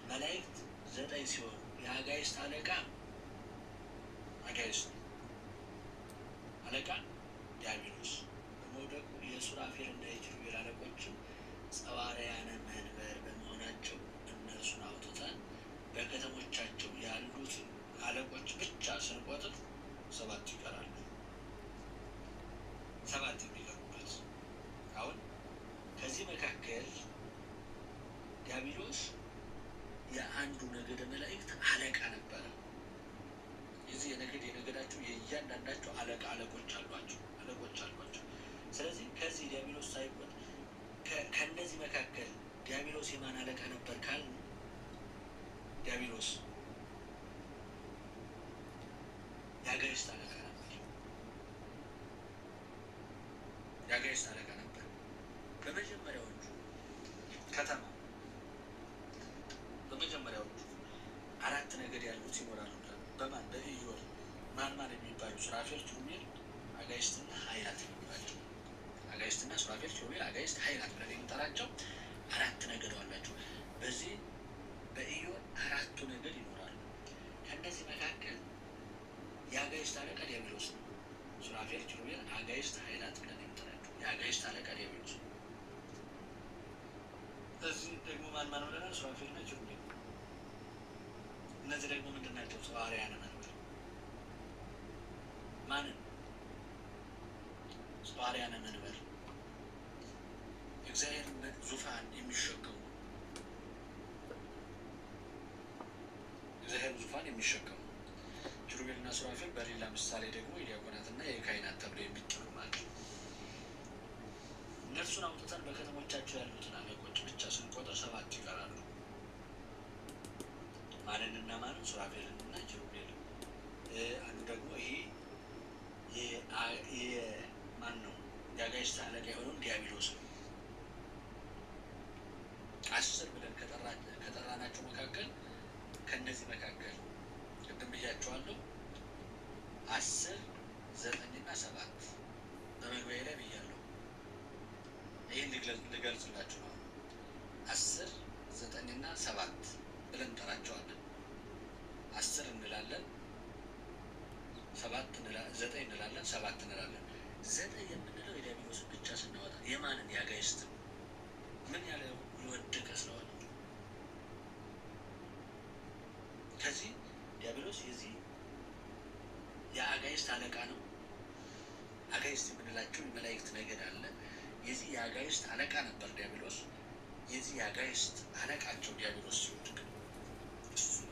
መላእክት 9 ሲሆኑ የአጋዕዝት አለቃ አጋዕዝት አለቃ ዲያብሎስ በመውደቁ የሱራፌልና የኪሩቤል አለቆችም ጸዋርያነ መንበር በመሆናቸው እነርሱን አውጥተን በከተሞቻቸው ያሉትን አለቆች ብቻ ስንቆጥር 7 ይቀራሉ። 7 የሚቀሩበት። አሁን ከዚህ መካከል ዲያብሎስ የአንዱ ነገደ መላእክት አለቃ ነበረ። የዚህ የነገዳቸው የእያንዳንዳቸው አለቆች አሏቸው። ስለዚህ ከዚህ ዲያብሎስ ሳይቆጥ ከእነዚህ መካከል ዲያብሎስ የማን አለቃ ነበር ካልን ዲያብሎስ የአጋዕዝት አለቃ ነበር። የአጋዕዝት አለቃ ነበር። በመጀመሪያዎቹ ከተማ በመጀመሪያዎቹ 4 ነገድ ያሉት ይኖራሉ። በማን? በኢዮር ማን የሚባሉ ሱራፌል፣ ኪሩቤል፣ አጋዕዝትና ኃይላት የሚባላቸው አጋዕዝትና ሱራፌል፣ ኪሩቤል፣ አጋዕዝት፣ ኃይላት ብለን የምንጠራቸው 4 ነገድ አላቸው። በዚህ በኢዮር 4ቱ ነገድ ይኖራሉ። ከእነዚህ መካከል የአጋዕዝት አለቃ ዲያብሎስ ነው። ሱራፌል፣ ኪሩቤል፣ አጋዕዝት፣ ኃይላት ብለን የምንጠራቸው የአጋዕዝት አለቃ ዲያብሎስ ነው። እዚህ ደግሞ ማን ብለናል? ሱራፌልና ኪሩቤል። እነዚህ ደግሞ ምንድን ናቸው? ጸዋርያነ መንበር። ማንን? ጸዋርያነ መንበር እግዚአብሔር ዙፋን የሚሸከሙ ኪሩቤልና ሱራፌል በሌላ ምሳሌ ደግሞ የዲያቆናትና የካህናት ተብለው የሚጠሩ ናቸው። እነርሱን አውጥተን በከተሞቻቸው ያሉትን አለቆች ብቻ ስንቆጥር 7 ይቀራሉ። ማንንና ማንን? ሱራፌልንና ኪሩቤልን። አንዱ ደግሞ ይሄ ማን ነው? የአጋዕዝት አለቃ የሆነውን ዲያብሎስ ነው። 10 ብለን ከጠራናቸው መካከል ከእነዚህ መካከል ቅድም ብያቸዋለሁ 10 9ና 7 በመግቢያ ላይ ብያለሁ። ይህን ልገልጽላችሁ ነው። 10 9ና 7 ብለን እንጠራቸዋለን። 10 እንላለን፣ 9 እንላለን፣ 7 እንላለን። 9 የምንለው የዲያብሎስን ብቻ ስናወጣ የማንን? የአጋዕዝት። ምን ያለ የወደቀ ስለሆነ ከዚህ ዲያብሎስ የዚህ የአጋዕዝት አለቃ ነው። አጋዕዝት የምንላቸው የመላእክት ነገድ አለ። የዚህ የአጋዕዝት አለቃ ነበር ዲያብሎስ። የዚህ አጋይስት አለቃቸው ዲያብሎስ ሲወድቅ እሱን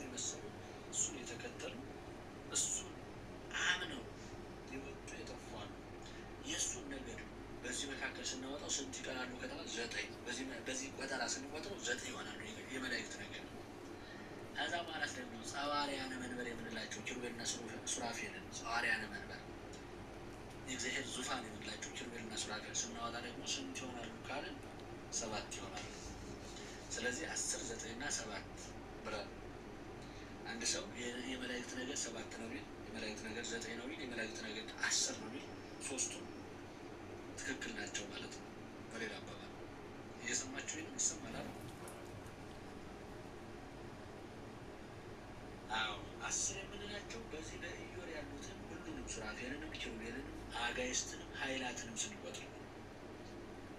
የመሰሉ እሱን የተከተሉ እሱን አምነው የወጡ የጠፋሉ። የእሱን ነገር በዚህ መካከል ስናወጣው ስንት ይቀራሉ ከተባለ 9። በዚህ ቆጠራ ስንቆጥረው 9 ይሆናሉ የመላእክት ነገር። ከዛ በኋላ ደግሞ ጸዋርያነ መንበር የምንላቸው ኪሩቤልና ሱራፌልን ጸዋርያነ መንበር የእግዚአብሔር ዙፋን የምንላቸው ኪሩቤልና ሱራፌል ስናወጣ ደግሞ ስንት ይሆናሉ ካልን 7 ይሆናሉ። ስለዚህ 10 9 እና 7 ብለን አንድ ሰው የመላእክት ነገር 7 ነው ቢል የመላእክት ነገር 9 ነው ቢል የመላእክት ነገር 10 ነው ቢል ሶስቱም ትክክል ናቸው ማለት ነው። በሌላ አባባል እየሰማችሁ ይሰማል። አዎ 10 የምንላቸው በዚህ በኢዮር ያሉትን ሁሉንም ሱራፌልንም ኪሩቤልንም አጋይስትንም ኃይላትንም ስንቆጥር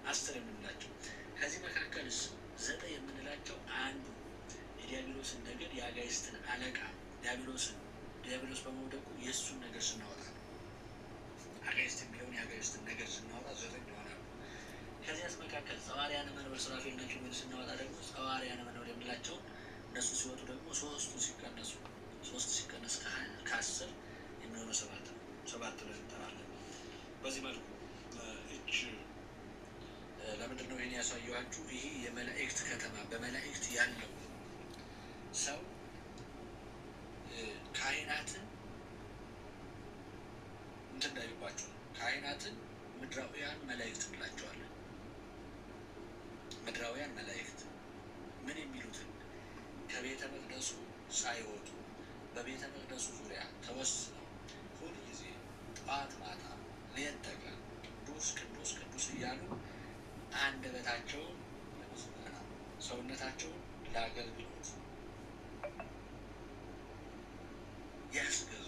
10 የምንላቸው። ከዚህ መካከልስ 9 የምንላቸው አንዱ የዲያብሎስን ነገር የአጋይስትን አለቃ ዲያብሎስ በመውደቁ የእሱን ነገር ስናወጣ ነው። አጋይስት የሚለውን የአጋይስትን ነገር ስናወጣ 9 ይሆናሉ። ከዚያስ መካከል ጸዋርያነ መንበር ሱራፌልና ኪሩቤል ስናወጣ ደግሞ ጸዋርያነ መንበር የምንላቸውን እነሱ ሲወጡ ደግሞ 3 ሲቀነሱ 3 ሲቀነስ ከ10 የሚሆነው 7 ነው። 7 ብለን እንጠራለን። በዚህ መልኩ ለምንድን ነው ይህን ያሳየኋችሁ? ይሄ የመላእክት ከተማ በመላእክት ያለው ሰው ካህናትን እንትን እንዳይባቸው ነው። ካህናትን ምድራውያን መላእክት እንላቸዋለን። ምድራውያን መላእክት ምን የሚሉትን ከቤተ መቅደሱ ሳይወጡ በቤተ መቅደሱ ዙሪያ ተወስነው ሁልጊዜ ጠዋት ማታ ሌት ተቀን ቅዱስ ቅዱስ ቅዱስ እያሉ አንደበታቸውን ለምስጋና ሰውነታቸውን ለአገልግሎት ያስገዙ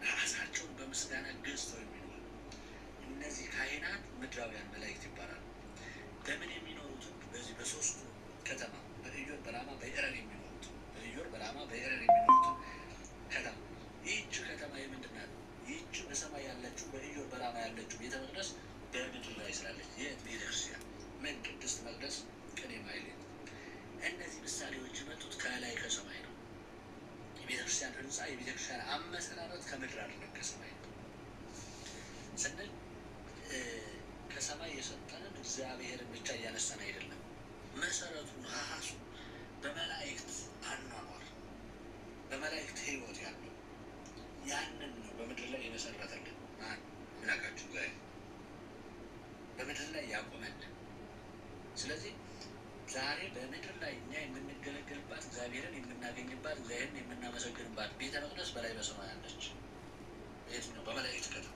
ራሳቸውን በምስጋና ገዝተው የሚኖሩ እነዚህ ካህናት ምድራውያን መላእክት ይባላሉ። በምን የሚኖሩትም በዚህ በሶስቱ ከተማ በኢዮር በራማ በኤረር የሚኖሩት ከተማ። ይህች ከተማ የምንድን ናት? ይህች በሰማይ ያለችው በኢዮር በራማ ያለችው ቤተ መቅደስ በምድር ላይ ስላለች ቤተክርስቲያን ምን ቅድስት መቅደስ ቅኔ ማኅሌት። እነዚህ ምሳሌዎች የመጡት ከላይ ከሰማይ ነው። የቤተክርስቲያን ህንፃ የቤተክርስቲያን አመሰራረት ከምድር አይደለም ከሰማይ ነው ስንል ከሰማይ የሰጠንን እግዚአብሔርን ብቻ እያነሳን አይደለም። መሰረቱ ራሱ በመላእክት አኗኗር በመላእክት ህይወት ያለው ያንን ነው በምድር ላይ የመሰረተልን አምላካችን እግዚአብሔር በምድር ላይ ያቆመልን። ስለዚህ ዛሬ በምድር ላይ እኛ የምንገለገልባት እግዚአብሔርን የምናገኝባት እግዚአብሔርን የምናመሰግንባት ቤተ መቅደስ በላይ በሰማይ አለች። የትኛው? በመላእክት ከተማ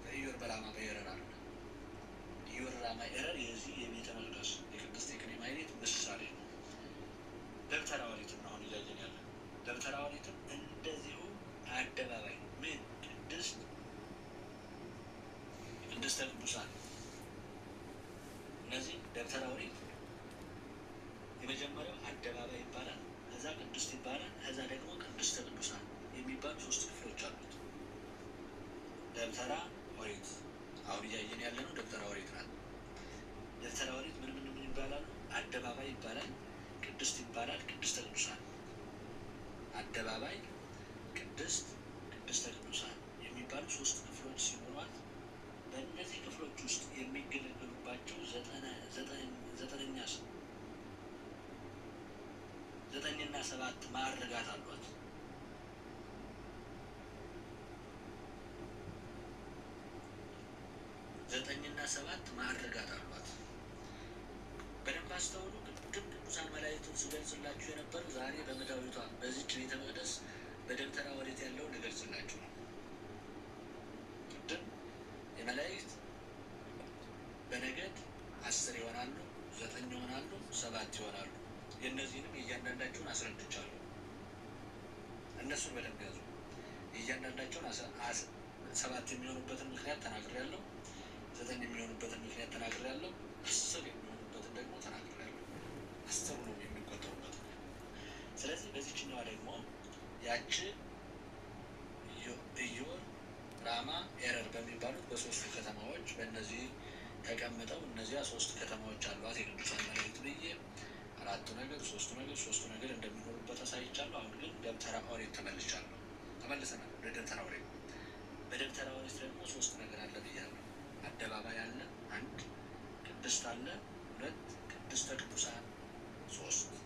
በኢዮር በራማ በኤረር አለ። ኢዮር ራማ ኤረር የዚህ የቤተ መቅደስ የቅድስት ቅኔ ማኅሌት ምሳሌ ነው። ደብተራ ኦሪትም አሁን እያየን ያለ ደብተራ ኦሪትም እንደዚሁ አደባባይ ምን ቅድስተ ቅዱሳን እነዚህ ደብተራ ኦሪት የመጀመሪያው አደባባይ ይባላል። ከዛ ቅድስት ይባላል። ከዛ ደግሞ ቅድስተ ቅዱሳን የሚባሉ 3 ክፍሎች አሉት። ደብተራ ኦሪት አሁን እያየን ያለ ነው። ደብተራ ኦሪት ናት። ደብተራ ኦሪት ምን ይባላሉ? አደባባይ ይባላል፣ ቅድስት ይባላል፣ ቅድስተ ቅዱሳን። አደባባይ፣ ቅድስተ ቅዱሳን የሚባሉ 3 ክፍሎች ሲኖሯት በእነዚህ ክፍሎች ውስጥ የሚገለገሉባቸው 9ና 7 ማዕርጋት አሏት። 9ና 7 ማዕርጋት አሏት። በደንብ አስተውሉ። ቅድም ቅዱሳን መላእክትን ስገልጽላችሁ የነበረው ዛሬ በምድራዊቷ በዚች ቤተ መቅደስ በደብተራ ኦሪት ያለውን ልገልጽላችሁ ነው። ቅድም የመላእክት በነገድ 10 ይሆናሉ፣ 9 ይሆናሉ፣ 7 ይሆናሉ። የእነዚህንም የእያንዳንዳቸውን አስረድቻለሁ። እነሱን በደንብ ያዙ። የእያንዳንዳቸውን 7 የሚሆኑበትን ምክንያት ተናግሬያለሁ። 9 የሚሆኑበትን ምክንያት ተናግሬያለሁ። 10 የሚሆኑበትን ደግሞ ተናግሬያለሁ። 10 ነው የሚቆጠሩበት። ስለዚህ በዚችኛዋ ደግሞ ያቺ ኢዮር ራማ ኤረር በሚባሉት በ3ቱ ከተማዎች በእነዚህ ተቀምጠው እነዚያ 3 ከተማዎች አሏት የቅዱሳን መላእክት ብዬ 4 ነገድ 3 ነገድ እንደሚኖሩበት አሳይቻለሁ። አሁን ግን ደብተራ ኦሪት ተመልሰናል ወደ ደብተራ ኦሪት። በደብተራ ኦሪት ደግሞ 3 ነገር አለ ብያለሁ። አደባባይ አለ 1፣ ቅድስት አለ 2፣ ቅድስተ ቅዱሳን 3።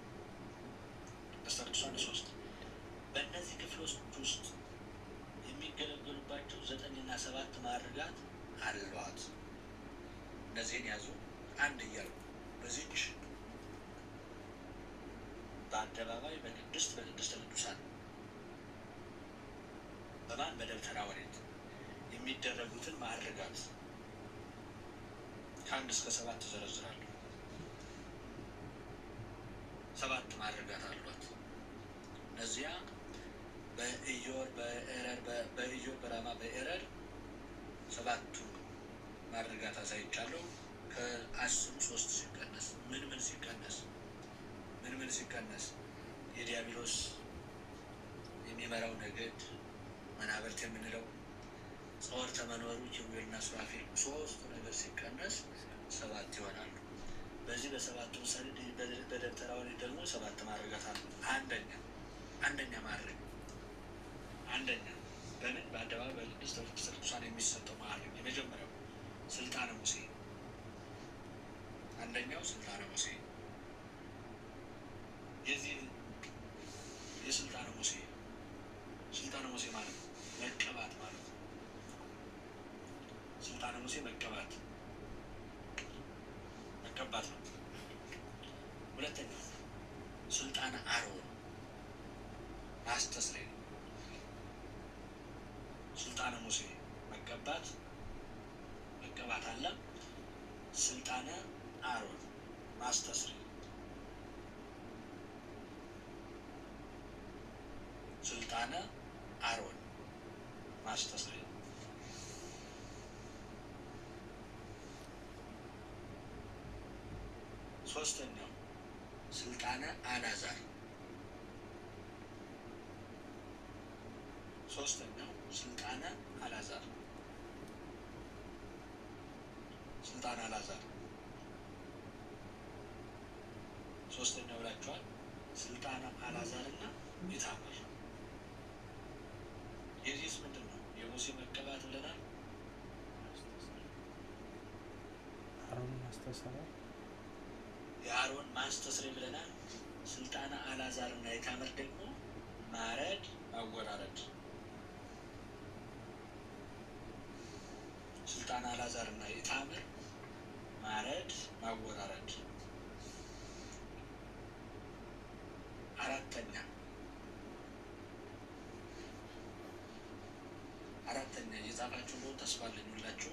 ቅድስተ ቅዱሳን 3 በእነዚህ ክፍሎች ውስጥ የሚገለገሉባቸው 9 እና 7 ማዕርጋት አሏት። እነዚህን ያዙ። 1 እያሉ በዚች በአደባባይ በቅድስተ ቅዱሳን በማን በደብተራ ኦሪት የሚደረጉትን ማዕርጋት ከ1 እስከ 7 ዘረዝራለሁ። 7 ማዕርጋት አሏት። እነዚያ በኢዮር በራማ በኤረር 7ቱ ማዕርጋት አሳይቻለሁ። ከ10 3 ሲቀነስ ምን ሲቀነስ የዲያብሎስ የሚመራው ነገድ መናብርት የምንለው ጸወርተ መንበሩ ኪሩቤልና ሱራፌል 3 ነገር ሲቀነስ 7 ይሆናሉ። በዚህ በ7ቱ ምሳሌ በደብተራ ኦሪት ደግሞ 7 ማዕርጋት አሉ። አንደኛ ማዕርግ በምን በአደባባይ በቅድስተ ቅዱሳን የሚሰጠው ማዕርግ የመጀመሪያው ስልጣነ ሙሴ። አንደኛው ስልጣነ ሙሴ የዚህ የስልጣነ ሙሴ ማለት ነው መቀባት ማለት ነው። ስልጣነ ሙሴ መቀባት ነው። ሁለተኛው ስልጣነ አሮን ማስተስረይ ነው። ስልጣነ ሙሴ መቀባት አለ። ስልጣነ አሮን ማስተስረይ ስልጣነ አሮን ማስተስረይ ሶስተኛው ስልጣነ አልዓዛር ስልጣነ አልዓዛር ሶስተኛው ብላችኋል። ስልጣነ አልዓዛርና ኢታምር የዚህስ ምንድን ነው? የሙሴ መቀባት ብለናል። የአሮን ማስተስረይ ብለናል። ስልጣነ አልዓዛርና ኢታምር ደግሞ ማረድ ማወራረድ። ስልጣነ አልዓዛርና ኢታምር ማረድ ማወራረድ። አራተኛ እየጻፋችሁ ነው ተስፋ አለኝ። ሁላችሁ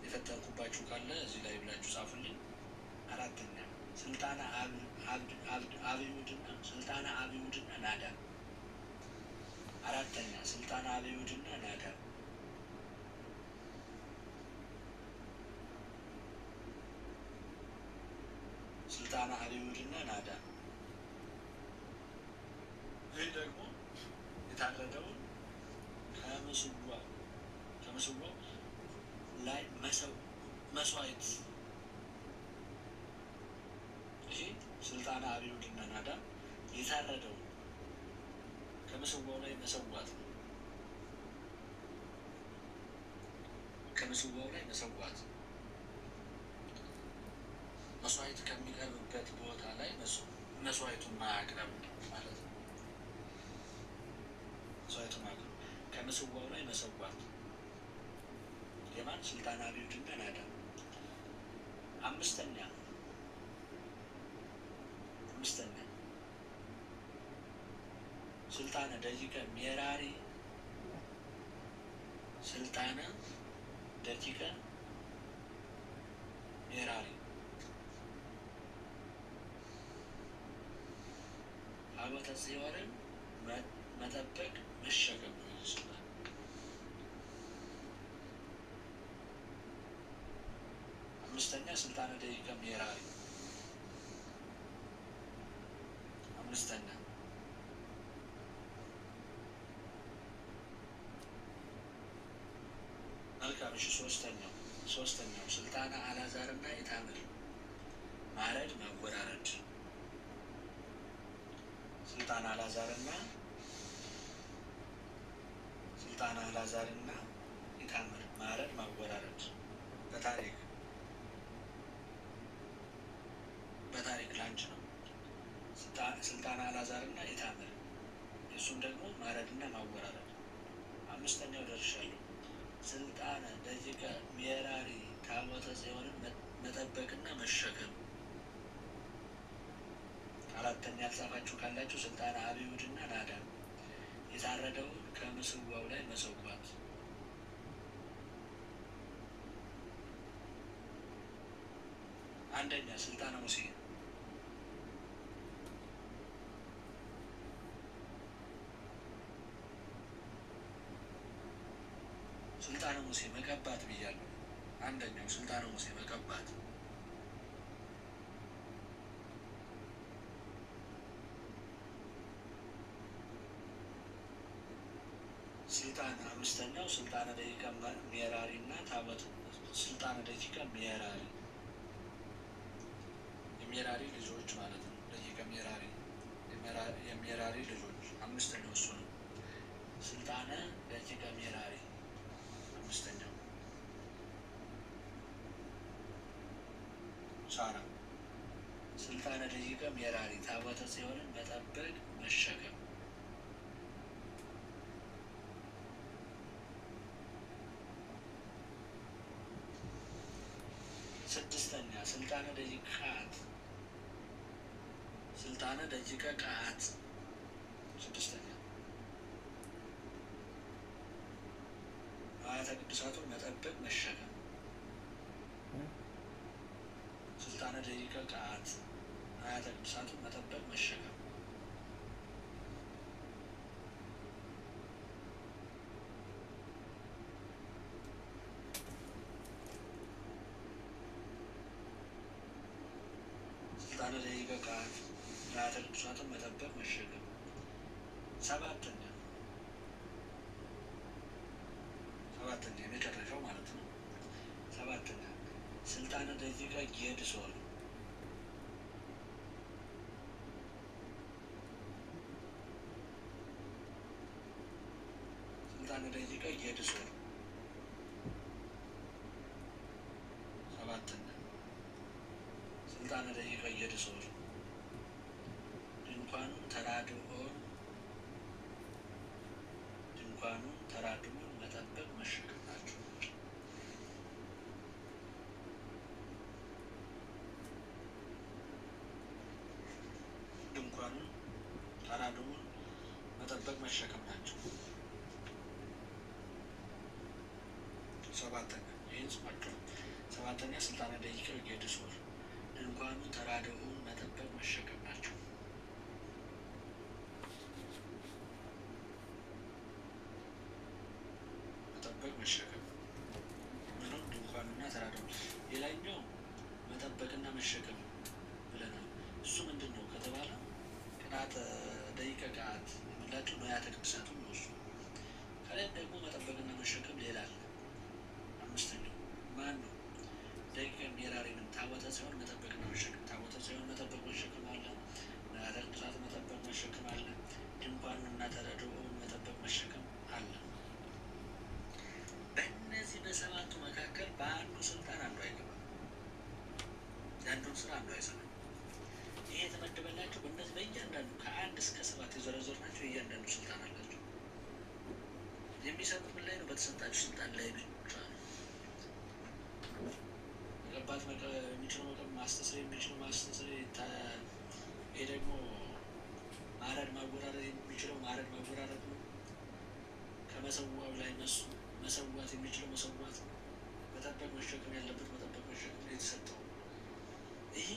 የፈተንኩባችሁ ካለ እዚህ ላይ ብላችሁ ጻፉልኝ። አራተኛ ስልጣነ አብዩድና ናዳ። ስልጣነ አብዩድና ናዳ። ስልጣነ አብዩድና ናዳ። ይህ ደግሞ የታረደውን ከምስዋው ላይ መስዋዕት። ይሄ ስልጣነ አብዩድና ናዳ የታረደውን ከምስዋው ላይ መሰዋት ነው። ከምስዋው ላይ መሰዋት መስዋዕት ከሚቀርብበት ቦታ ላይ መስዋዕቱን ማቅረብ ማለት ነው። መስዋዕቱን ማቅረብ ከምስዋው ላይ መሰዋት የማን ስልጣነ አብዩድና ናዳ። አምስተኛ ስልጣነ ደቂቀ ሜራሪ። ስልጣነ ደቂቀ ሜራሪ ታቦተ ጽዮንን መጠበቅ መሸከም ነው ይችላል። አምስተኛ ስልጣነ ደቂቀ ሜራሪ። አምስተኛ መልካም። እሺ ሶስተኛው ሶስተኛው ስልጣነ አልዓዛርና ኢታምር ማረድ ማወራረድ። ስልጣነ አልዓዛርና ኢታምር ማረድ ማወራረድ በታሪክ ላንች ነው። ስልጣነ አልዓዛርና ኢታምር እሱም ደግሞ ማረድና ማወራረድ። አምስተኛው ደርሻለሁ። ስልጣነ ደቂቀ ሜራሪ ታቦተ ጽዮንን መጠበቅና መሸከም። አራተኛ ያልጻፋችሁ ካላችሁ ስልጣነ አብዩድና ናዳብ የታረደውን ከምስዋው ላይ መሰዋት። አንደኛ ስልጣነ ሙሴ መቀባት ብያለሁ። አንደኛው ስልጣነ ሙሴ መቀባት። አምስተኛው ስልጣነ ደቂቀ ሜራሪ እና ታቦት። ስልጣነ ደቂቀ ሜራሪ የሜራሪ ልጆች ማለት ነው። ደቂቀ ሜራሪ የሜራሪ ልጆች አምስተኛው እሱ ነው። ስልጣነ ደቂቀ ሜራሪ አምስተኛው። ሳራ ስልጣነ ደቂቀ ሜራሪ ታቦተ ጽዮንን መጠበቅ መሸከም። ስድስተኛ ስልጣነ ደቂቀ ቀዓት ስድስተኛ ንዋያተ ቅድሳቱን መጠበቅ መሸከም። ስልጣነ ደቂቀ ቀዓት ንዋያተ ቅድሳቱን መጠበቅ መሸከም። ስልጣነ ደቂቀ ቀዓት ንዋያተ ቅድሳቱን መጠበቅ መሸከም። ሰባተኛ የመጨረሻው ማለት ነው። ሰባተኛ ስልጣነ ደቂቀ ጌድሶን ሰባተኛ ስልጣነ ደቂቀ ጌድሶን ድንኳኑን ተራድኦን መጠበቅ መሸከም ናቸው። ድንኳኑን ተራድኦን መጠበቅ መሸከም ናቸው። ሰባተኛ ይህን ስማቸው። ሰባተኛ ስልጣነ ደቂቀ ጌድሶን ድንኳኑን ተራድኦን መጠበቅ መሸከም ናቸው። መሸከም ምንም ድንኳንና ተራድኦ። ሌላኛው መጠበቅና መሸከም ብለናል። እሱ ምንድን ነው ከተባለ ቅንዓተ ደቂቀ ቀዓት የምላቸው ንዋያተ ቅድሳቱን ነው። እሱ ከላይም ደግሞ መጠበቅና መሸከም ሌላ አለ። አምስተኛው ማን ነው? ደቂቀ ሜራሪንም ታቦተ ጽዮን መጠበቅና መሸከም። ታቦተ ጽዮን መጠበቅ መሸከም አለ። ንዋያተ ቅድሳት መጠበቅ መሸከም አለ። ድንኳኑና ተራድኦን መጠበቅ መሸከም አለ። በእነዚህ በሰባቱ መካከል በአንዱ ስልጣን አንዱ አይገባም። የአንዱን ስራ አንዱ አይሰራም። ይሄ የተመደበላቸው በእነዚህ በእያንዳንዱ ከአንድ እስከ ሰባት የዘረዘርናቸው እያንዳንዱ ስልጣን አላቸው። የሚሰሩት ምን ላይ ነው? በተሰጣቸው ስልጣን ላይ ብቻ ነው። መቀባት የሚችለው ማስተስረይ የሚችለው ማስተስረይ። ይሄ ደግሞ ማረድ ማወራረድ የሚችለው ማረድ ማወራረድ ነው። ከመሰዋው ላይ እነሱ መሰዋት የሚችለው መሰዋት ነው። መጠበቅ መሸከም ያለበት መጠበቅ መሸከም የተሰጠው። ይህ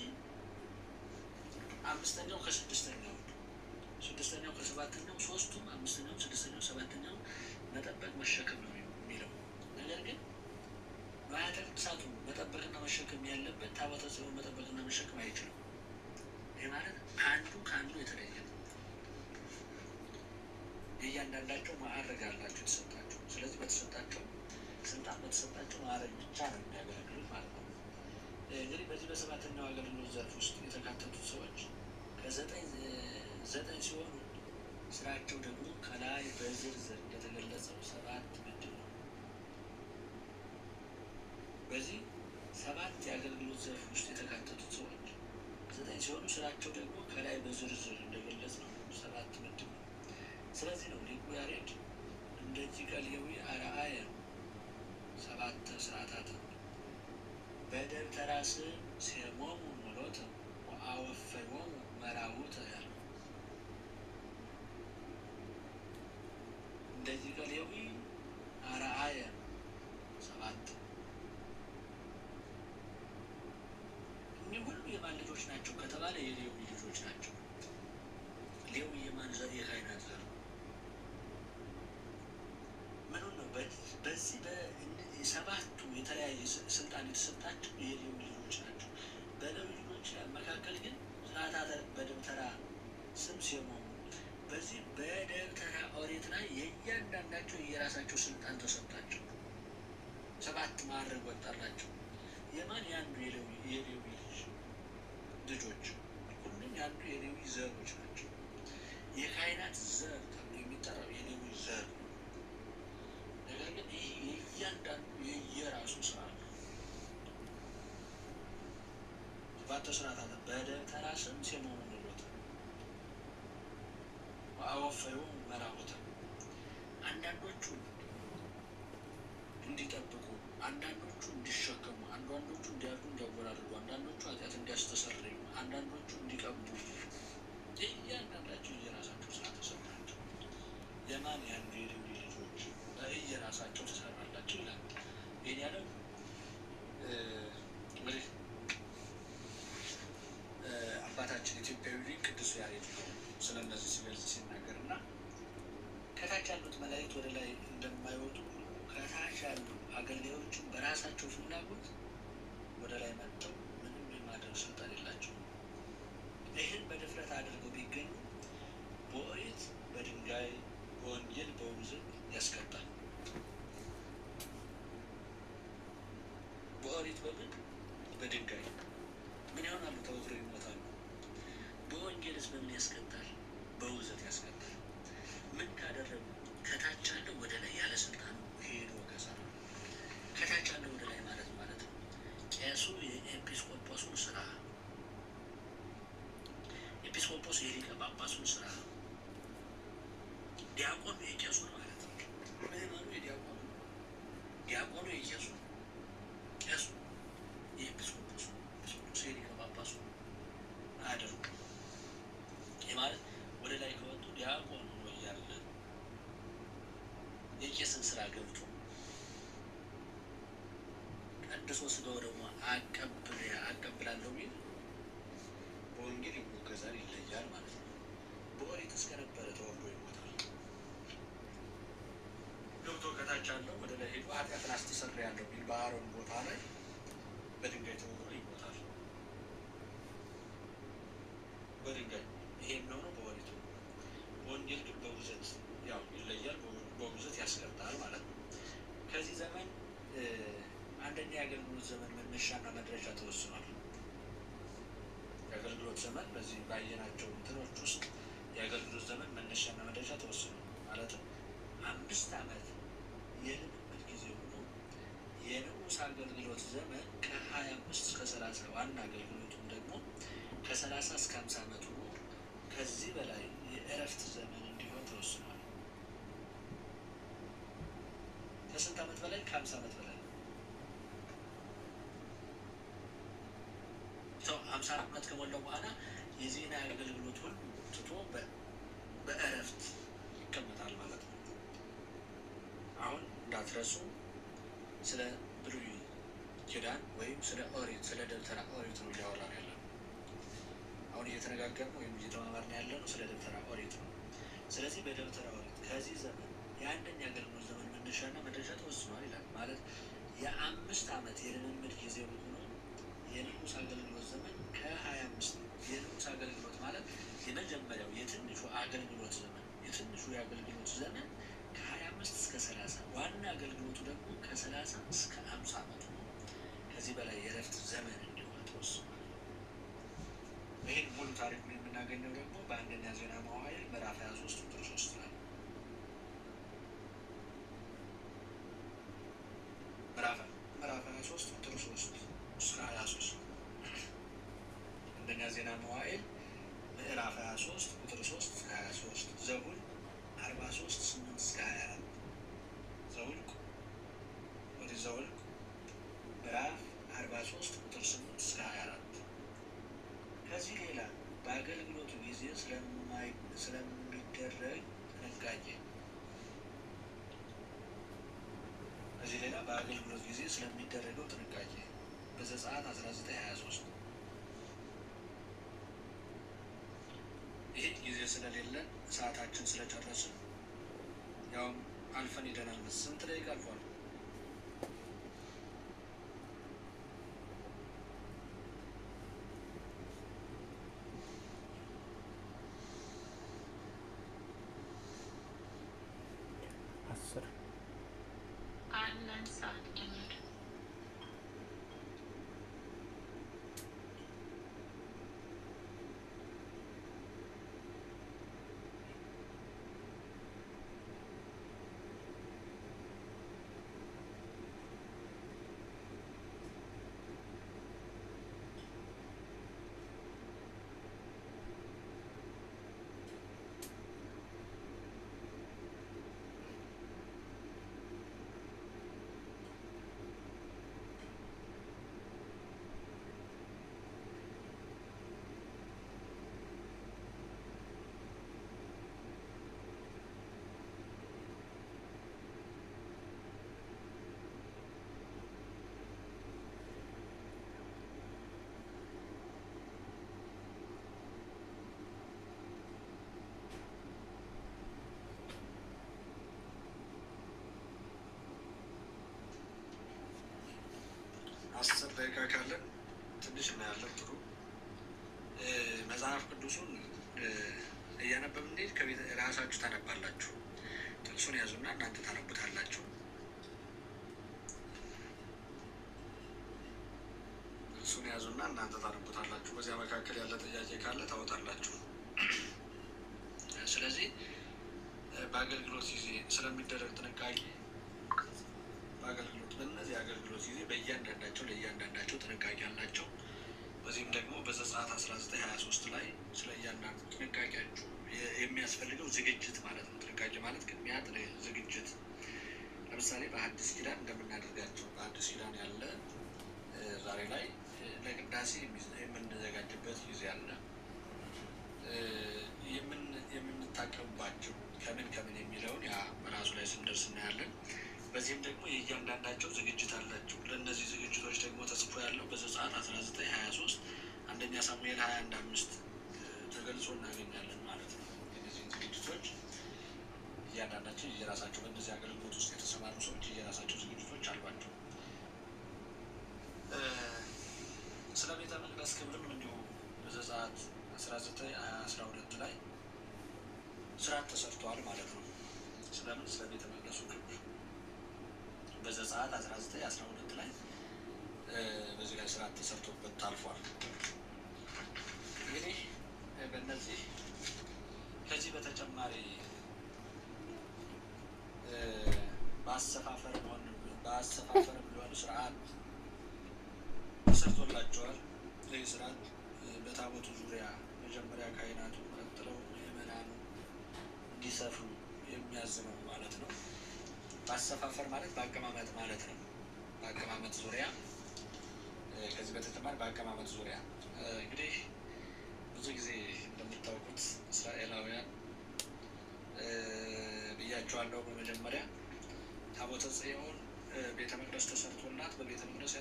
አምስተኛው ከስድስተኛው፣ ስድስተኛው ከሰባተኛው፣ ሶስቱም አምስተኛው፣ ስድስተኛው፣ ሰባተኛው መጠበቅ መሸከም ነው የሚለው። ነገር ግን ንዋያተ ቅድሳቱ መጠበቅና መሸከም ያለበት ታቦተ ጽዮን መጠበቅና መሸከም አይችልም። ይህ ማለት አንዱ ከአንዱ የተለየ ነው። የእያንዳንዳቸው ማዕረግ አላቸው የተሰጣቸው። ስለዚህ በተሰጣቸው ስልጣን በተሰጣቸው ማዕረግ ብቻ ነው የሚያገለግሉት። በሰባተኛው አገልግሎት ዘርፍ ውስጥ የተካተቱት ሰዎች ዘጠኝ ሲሆኑ ስራቸው ደግሞ ከላይ በዝርዝር እንደተገለጸው 7 ምድብ ነው። በዚህ 7 የአገልግሎት ዘርፍ ውስጥ የተካተቱት ሰዎች 9 ሲሆኑ ስራቸው ደግሞ ከላይ በዝርዝር እንደገለጸው 7 ምድብ ነው። ስለዚህ ነው ሊቁ ያሬድ እንደዚህ ቀልየዊ አርአየ 7 ስርዓታት በደብተራ ስም ሴሞሙ ሞሎተ ወአወፈዮሙ መራውተ ያለው እንደዚህ ቀልየዊ አርአየ 7 እኒህ ሁሉ የማን ልጆች ናቸው ከተባለ የሌዊ ልጆች ናቸው። ሌዊ የማን ዘር? የካህናት ዘር። ምኑን ነው? በዚህ በሰባቱ የተለያየ ስልጣን የተሰጣቸው የሌዊ ልጆች ናቸው። በሌዊ ልጆች መካከል ግን ስርዓታተ በደብተራ ስም ሴሞሙ በዚህ በደብተራ ኦሪት ላይ የእያንዳንዳቸው የራሳቸው ስልጣን ተሰጣቸው። 7 ማዕረግ ወጣላቸው። የማን? የአንዱ የሌዊ ልጆች ሁሉም የአንዱ የሌዊ ዘሮች ናቸው። የካህናት ዘር ተብሎ የሚጠራው የሌዊ ዘር ነው። ነገር ግን ይህ የእያንዳንዱ የየራሱ ስራ ነው። 7 ስርዓታት በደብተራ ስም ሴሞሙ ሞሎተ ወአወፈዮሙ መራውተ አንዳንዶቹ እንዲጠብቁ፣ አንዳንዶቹ እንዲሸከሙ፣ አንዳንዶቹ እንዲያርዱ እንዲያወራርዱ፣ አንዳንዶቹ ኃጢአት እንዲያስተሰርዩ፣ አንዳንዶቹ እንዲቀቡ እያንዳንዳቸው የራሳቸው ስራ ተሰራቸው። የማን? የአንዱ የሌዊ ልጆች የራሳቸው ተሰራላቸው ይላል። ይህን ያለው እንግዲህ አባታችን ኢትዮጵያዊ ሊቅ ቅዱስ ያሬድ ነው ስለ እነዚህ ሲገልጽ ሲናገር እና ከታች ያሉት መላእክት ወደ ላይ እንደማይወጡ ከታች ያሉ አገልጋዮችን በራሳቸው ፍላጎት ወደ ላይ መጥተው ምንም የማድረግ ስልጣን የላቸውም። ይህን በድፍረት አድርገው ቢገኙ በኦሪት በድንጋይ በወንጌል በውግዘት ያስቀጣል። በኦሪት በምን? በድንጋይ ምን ይሆናሉ? ተወግረው ይሞታሉ። በወንጌልስ በምን ያስቀጣል? በውግዘት ያስቀጣል። ምን ካደረጉ? ከታች ያለው ወደ ላይ ያለ ስልጣን ሄዶ ከሰራ ከታች ያለው ወደ ላይ ማለት ነው። ቄሱ የኤጲስቆጶሱን ስራ፣ ኤጲስቆጶስ የሊቀ ጳጳሱን ስራ፣ ዲያቆኑ የቄሱን ማለት ነው። ምዕመኑ የዲያቆኑ፣ ዲያቆኑ የቄሱ፣ ቄሱ የኤጲስቆጶሱ፣ ኤጲስቆጶስ የሊቀ ጳጳሱ አያደርጉ። ይህ ማለት ወደ ላይ ከወጡ ዲያቆኑ ነው እያለ የቄስን ስራ ገብቶ ቀድሶ ስጋው ደግሞ አቀብላለሁ ቢል በወንጌል ይወገዛል፣ ይለያል ማለት ነው። በኦሪት እስከነበረ ተወርዶ ይሞታል። ገብቶ ከታች ያለው ወደ ላይ ሄዶ ኃጢአትን አስተሰርያለሁ ቢል በአሮን ቦታ ላይ በድንጋይ ተወግሮ ይሞታል። በድንጋይ ይሄ የሚሆነው በኦሪቱ። በወንጌል ግን በውግዘት ያው ይለያል፣ በውግዘት ያስቀጣል ማለት ነው። ከዚህ ዘመን አንደኛ የአገልግሎት ዘመን መነሻና መድረሻ ተወስኗል። የአገልግሎት ዘመን በዚህ ባየናቸው እንትኖች ውስጥ የአገልግሎት ዘመን መነሻና መድረሻ ተወስኗል። ማለትም 5 ዓመት የልምምድ ጊዜ ሆኖ የንዑስ አገልግሎት ዘመን ከ25 እስከ 30 ዋና አገልግሎቱም ደግሞ ከ30 እስከ 50 ዓመት ሆኖ ከዚህ በላይ የእረፍት ዘመን እንዲሆን ተወስኗል። ከስንት ዓመት በላይ? ከ50 ዓመት በላይ ሰው 50 ዓመት ከሞላው በኋላ የዜና አገልግሎት ሁሉ ትቶ በእረፍት ይቀመጣል ማለት ነው። አሁን እንዳትረሱ ስለ ብሉይ ኪዳን ወይም ስለ ኦሪት፣ ስለ ደብተራ ኦሪት ነው እያወራን ያለ ነው። አሁን እየተነጋገርን ወይም እየተማማርን ያለ ነው ስለ ደብተራ ኦሪት ነው። ስለዚህ በደብተራ ኦሪት ከዚህ ዘመን የአንደኛ አገልግሎት ዘመን መነሻና መድረሻ ተወስኗል ይላል። ማለት የ5 ዓመት የልምምድ ጊዜ ሆኖ የንዑስ አገልግሎት ዘመን ከ25 የንዑስ አገልግሎት ማለት የመጀመሪያው የትንሹ አገልግሎት ዘመን የትንሹ የአገልግሎት ዘመን ከ25 እስከ 30 ዋና አገልግሎቱ ደግሞ ከ30 እስከ 50 ዓመት ነው። ከዚህ በላይ የእረፍት ዘመን እንዲሆን ተወስኗል። ይህን ሙሉ ታሪኩን የምናገኘው ደግሞ በአንደኛ ዜና መዋዕል ምዕራፍ 23 ቁጥር 3 ላይ ምዕራፍ 23 ቁጥር 3 እስከ 23 አንደኛ ዜና መዋዕል ምዕራፍ 23 ቁጥር 3 እስከ 23 ዘኍልቍ 43 8 እስከ 24 ዘኍልቍ ምዕራፍ 43 ቁጥር 8 እስከ 24 ከዚህ ሌላ በአገልግሎቱ ጊዜ ስለሚደረግ ጥንቃቄ ስለሚደረገው ጥንቃቄ በዘጸአት 19:23 ይህ ጊዜ ስለሌለን ሰዓታችን ስለጨረስን ያውም አልፈን ሄደናል። ስንት ደቂቃ አልፏል? አስር ደቂቃ ካለን ትንሽ እናያለን። ጥሩ መጽሐፍ ቅዱሱን እያነበብን እንሂድ። ከቤት ራሳችሁ ታነባላችሁ። ጥቅሱን ያዙና እናንተ ታነቡታላችሁ። ጥቅሱን ያዙና እናንተ ታነቡታላችሁ። በዚያ መካከል ያለ ጥያቄ ካለ ታወጣላችሁ። ስለዚህ በአገልግሎት ጊዜ ስለሚደረግ ጥንቃቄ በእነዚህ አገልግሎት ጊዜ ለእያንዳንዳቸው ጥንቃቄ አላቸው። በዚህም ደግሞ በዘጸአት 19:23 ላይ ስለ እያንዳንዱ ጥንቃቄያችሁ የሚያስፈልገው ዝግጅት ማለት ነው። ጥንቃቄ ማለት ቅድሚያ ዝግጅት። ለምሳሌ በሐዲስ ኪዳን እንደምናደርጋቸው በሐዲስ ኪዳን ያለ ዛሬ ላይ ለቅዳሴ የምንዘጋጅበት ጊዜ አለ። የምንታቀምባቸው ከምን የሚለውን ያ በራሱ ላይ ስንደርስ እናያለን። በዚህም ደግሞ የእያንዳንዳቸው ዝግጅት አላቸው። ለእነዚህ ዝግጅቶች ደግሞ ተጽፎ ያለው በዘጸአት 19:23 አንደኛ ሳሙኤል 21:5 ተገልጾ እናገኛለን ማለት ነው። እነዚህን ዝግጅቶች እያንዳንዳቸው የራሳቸው በእነዚህ አገልግሎት ውስጥ የተሰማሩ ሰዎች የራሳቸው ዝግጅቶች አሏቸው። ስለ ቤተ መቅደስ ክብርም እንዲሁ በዘጸአት 19:12 ላይ ስርዓት ተሰርተዋል ማለት ነው። ስለምን? ስለ ቤተ መቅደሱ ክብር በዘጸአት 19:12 ላይ በዚህ ላይ ስርዓት ተሰርቶበት ታልፏል። እንግዲህ በእነዚህ ከዚህ በተጨማሪ በአሰፋፈርም ቢሆን ስርዓት ተሰርቶላቸዋል። ይህ ስርዓት በታቦቱ ዙሪያ መጀመሪያ ካህናቱ ቀጥለው ምዕመናኑ እንዲሰፍሩ የሚያዝ ነው ማለት ነው። ማሰፋፈር ማለት በአቀማመጥ ማለት ነው። በአቀማመጥ ዙሪያ ከዚህ በተጨማሪ በአቀማመጥ ዙሪያ እንግዲህ ብዙ ጊዜ እንደምታውቁት እስራኤላውያን ብያቸዋለሁ። በመጀመሪያ ታቦተ ጽዮን ቤተ መቅደስ ተሰርቶላት በቤተ መቅደስ